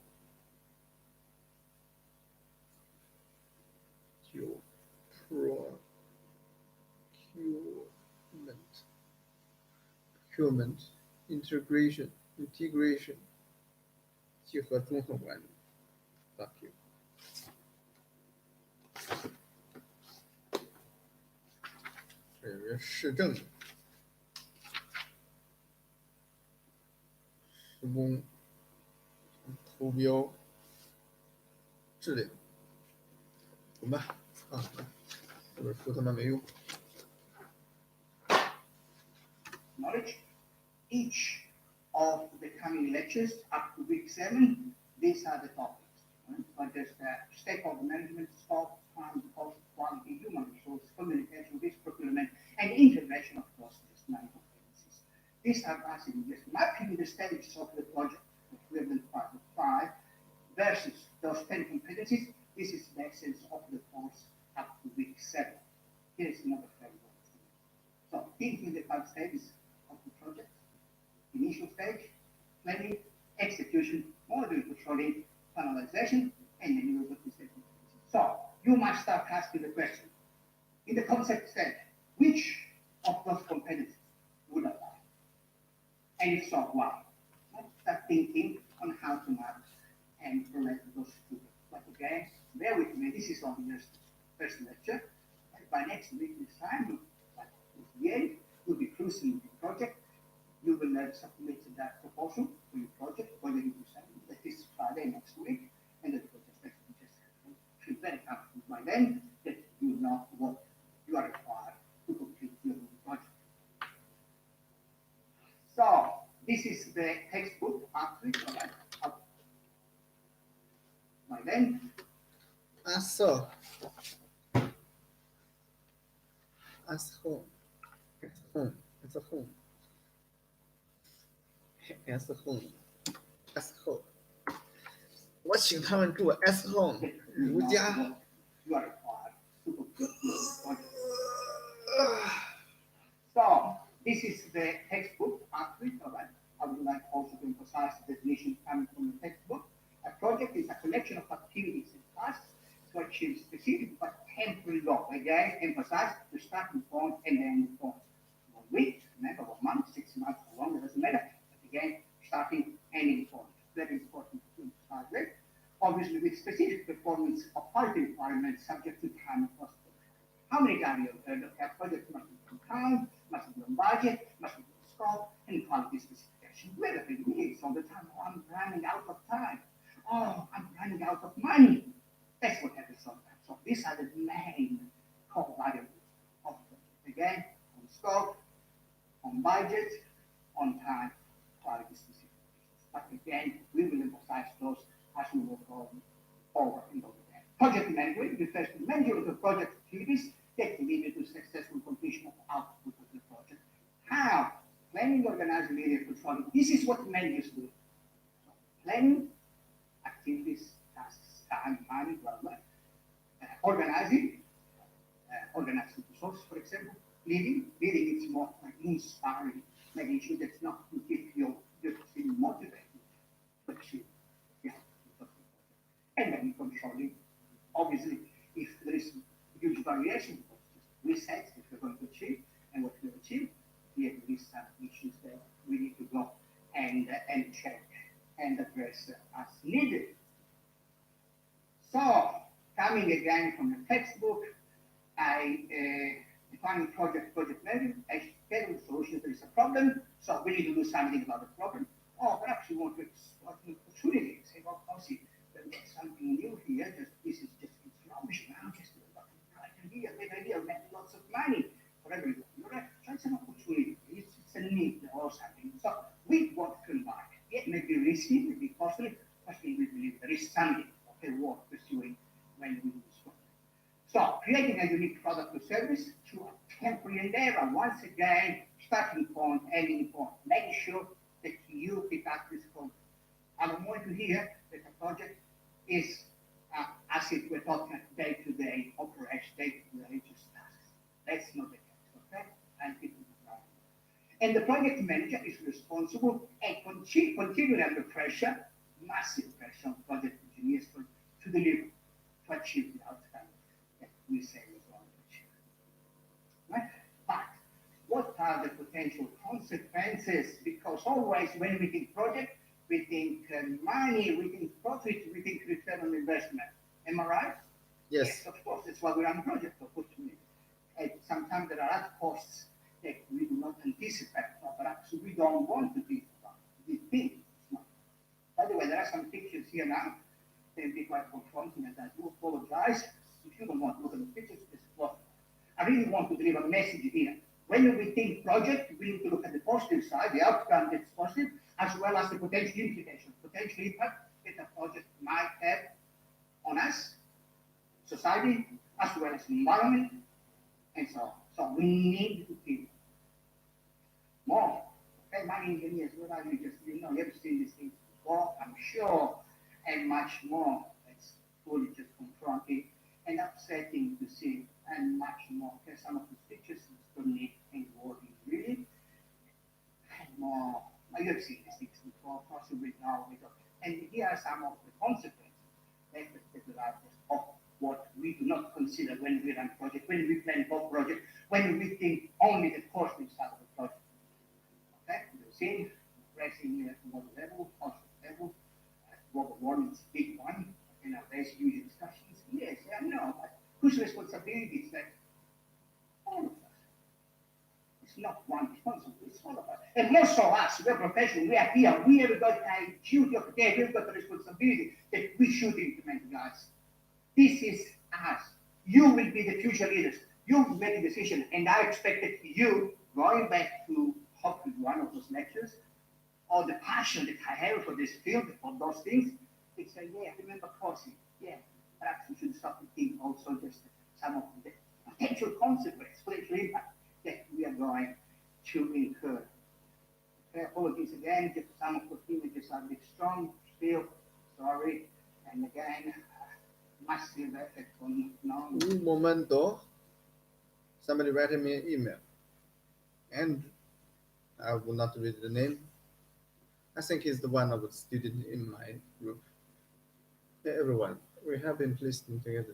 9 procurement integration 集合综合管理。Fuck you。这有个市政，施工、投标、质量，滚吧！操，这本书他妈没用。Knowledge. Each of the coming lectures up to week 7, these are the topics. But there's stakeholder management, scope, fund, cost, quality, human resource, communication, risk procurement, and integration of course, just 9 competencies. These are basically just mapping the stages of the project, equivalent part of 5, versus those 10 competencies. This is the essence of the course up to week 7. Here is another framework. So, thinking the 5 stages of the project: initial stage, planning, execution, monitoring, controlling, finalization, and then you will go to stage. So you must start asking the question: in the concept stage, which of those competencies would apply? And if so, why? Let's start thinking on how to map and relate those two. But again, bear with me, this is only just first lecture. And by next week, this time, like this year, you'll be cruising the project. You will submit that proposal for your project, whether you decide that this Friday next week, and the project just feel very confident by then that you know what you are required to complete your project. So this is the textbook actually, by then. So as home, as home. S home， S home， 我请他们住 S home 如家。So this is the textbook actually. I would like also to emphasize the definition coming from the textbook. A project is a collection of activities and tasks to achieve specific but temporary goal. Again, emphasize the starting point and the ending point. 1 week, remember, 1 month, 6 months, how long, it doesn't matter. Again, starting ending point. Very important to emphasize that. Obviously, with specific performance of quality requirements subject to time and cost. How many times a project must be on time, must be on budget, must be on scope, and quality specification. Whether it is all the time, oh, I'm running out of time. Oh, I'm running out of money. That's what happens sometimes. So these are the main core variables of the project. Again, on scope, on budget, on time, quality specifications. But again, we will emphasize those as we will go over and over again. Project management refers to management of project activities that lead to successful completion of output of the project. How? Planning, organizing, area controlling. This is what managers do. So planning, activities, tasks, time, money, blah, blah. Organizing resources, for example. Leading is more like inspiring, making sure that's not to keep you feeling motivated, but you, yeah. And then controlling. Obviously, if there is huge variation, we set if we're going to achieve and what we achieve, here there is some issues that we need to go and check and address as needed. So, coming again from the textbook, I defining project management as tailored solutions. There is a problem, so we need to do something about the problem. Or perhaps you want to exploit an opportunity. Say, well, see, there's something new here. This is just it's rubbish now. Just here, we'll make lots of money for everyone. You're right. So it's an opportunity. It's a need or something. So we want to combine it. It may be risky, maybe costly, but we believe there is something worth pursuing when we do this. So, creating a unique product or service through a temporary endeavor. Once again, starting point, ending point. Make sure that you pick up this point. I don't want to hear that a project is, as if we're talking day-to-day operation, day-to-day just tasks. That's not the case, okay? And people know. And the project manager is responsible and continuing under pressure, massive pressure on project engineers to deliver, to achieve the outcome that we say we want to achieve. Right? But what are the potential consequences? Because always when we think project, we think money, we think profit, we think return on investment. Am I right? Yes. Of course, that's why we run projects, opportunity. And sometimes there are costs that we do not anticipate, or perhaps we don't want to think about. We think it's not. By the way, there are some pictures here now. They'll be quite confronting, and I do apologize. If you don't want to look at the pictures, just watch. I really want to deliver a message here. When we think project, we need to look at the positive side, the outcome that's positive, as well as the potential implications, potential impact that a project might have on us, society, as well as the environment, and so on. So we need to think more. Okay, my engineers, what are you just, you've seen these things before, I'm sure, and much more. It's fully just confronting and upsetting to see, and much more. Okay, some of the pictures still need and wording really, and more. You've seen these things before, possibly now. And here are some of the consequences that derive of what we do not consider when we run project, when we plan for project, when we think only the costing side of the project. Okay, you've seen pressing here at water level, cost level. Global warming is a big one. There's huge discussions. Yes, I know, but whose responsibility is that? All of us. It's not one responsible, it's all of us. And more so us, we're professionals, we are here, we have got a duty of care, we've got the responsibility that we should implement, guys. This is us. You will be the future leaders. You will make a decision, and I expect that you, going back to hopefully one of those lectures, or the passion that I have for this field, for those things, they say, yeah, remember crossing. Yeah, perhaps we should start to think also just some of the potential consequences, potential impact that we are going to incur. Okay, apologies again, just some of the images are a bit strong, still, sorry. And again, massive effect on Un momento. Somebody write me an email. And I will not read the name. I think he's the one of the student in my group. Yeah, everyone, we have been listening together.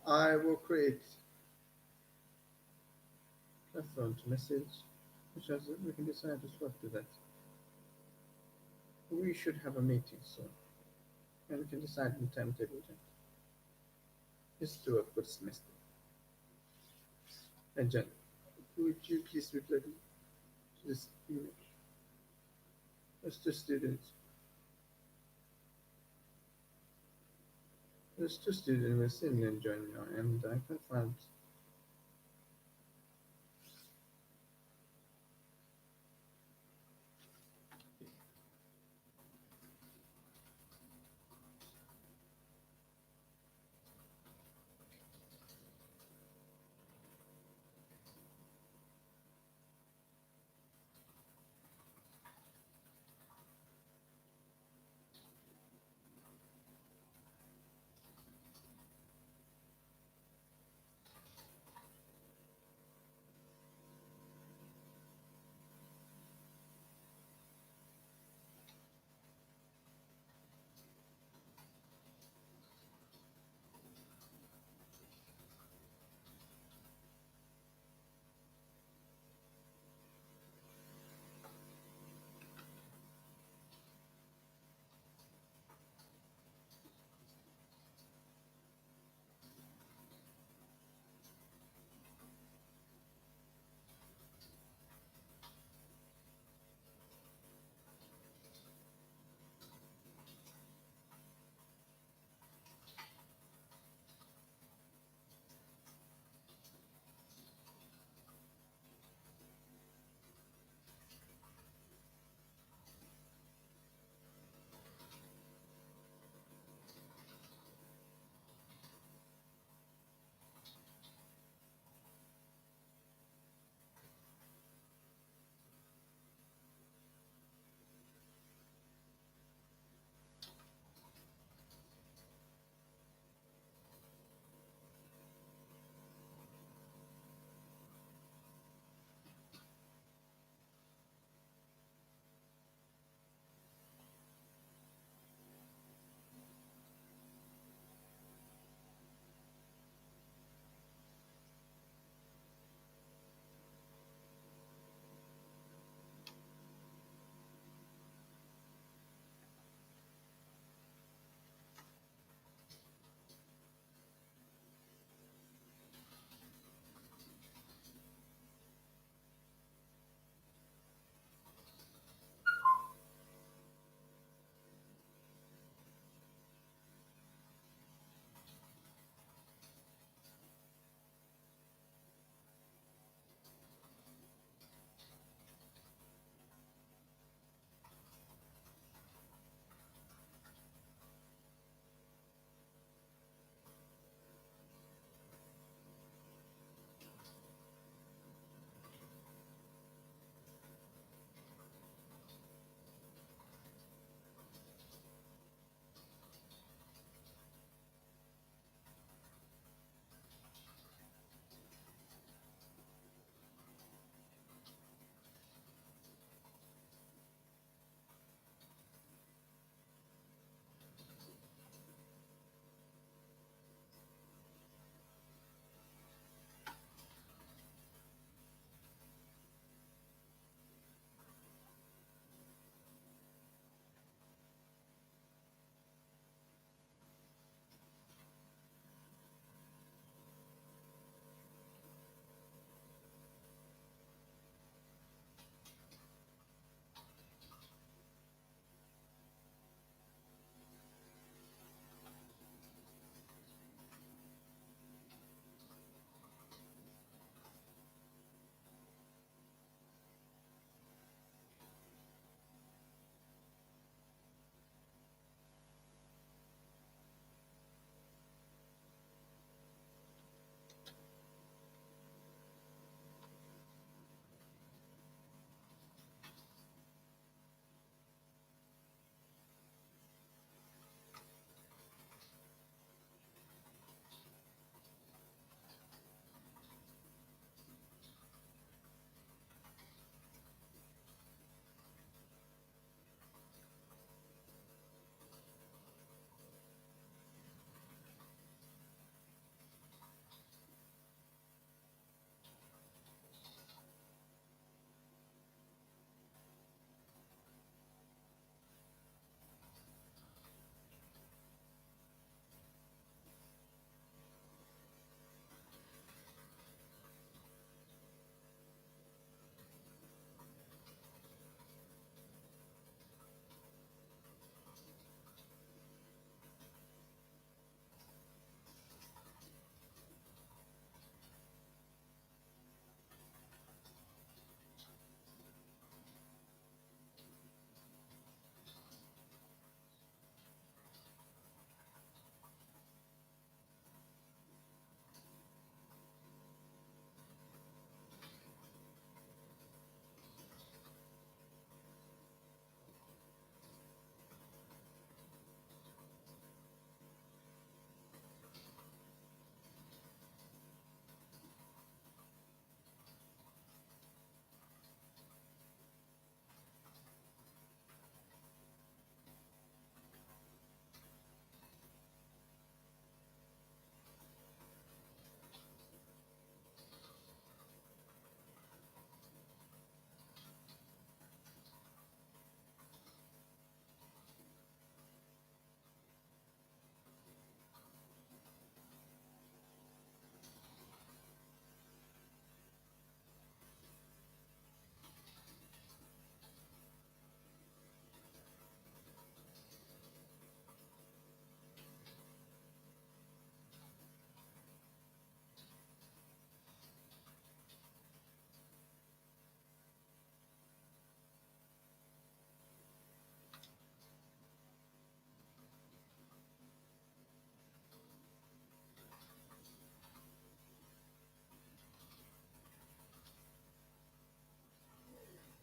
I will create a phone to message, which is we can decide to swap to that. We should have a meeting soon, and we can decide the timetable then. Just do a good semester. And Jen, would you please reply to this email? There's two students. There's two students who are sitting and joining now, and I can't find.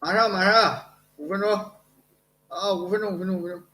马上5分钟啊，5分钟。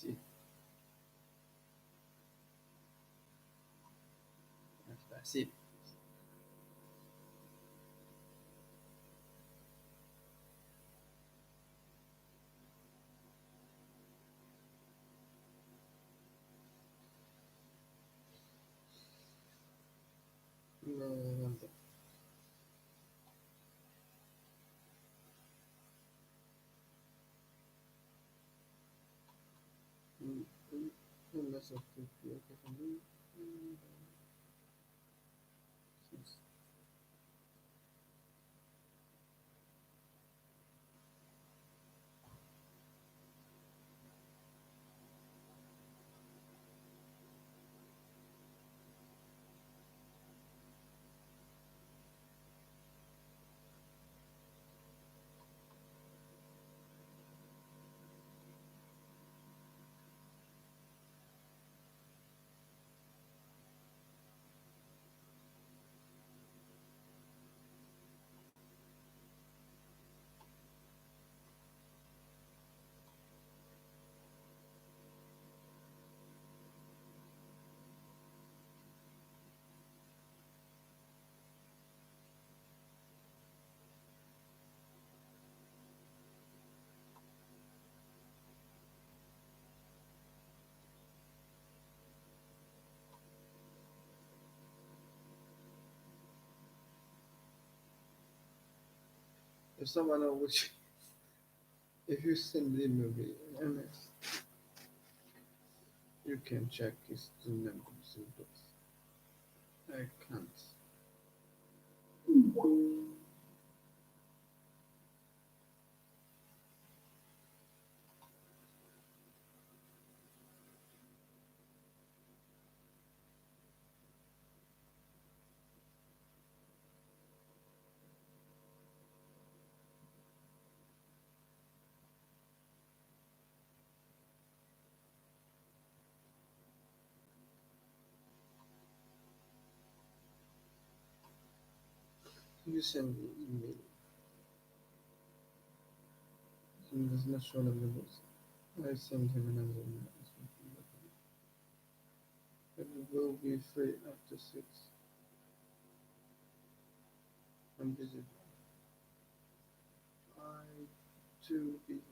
Sì. Sì. No. Non If someone which if you send the movie MS, you can check his numbers and books. I can't. You send the email. He does not show the numbers. I sent him another email. It will be free after 6. I'm busy. I too busy.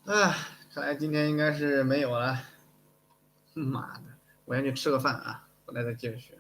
啊，看来今天应该是没有了。妈的，我先去吃个饭啊，回来再接着学。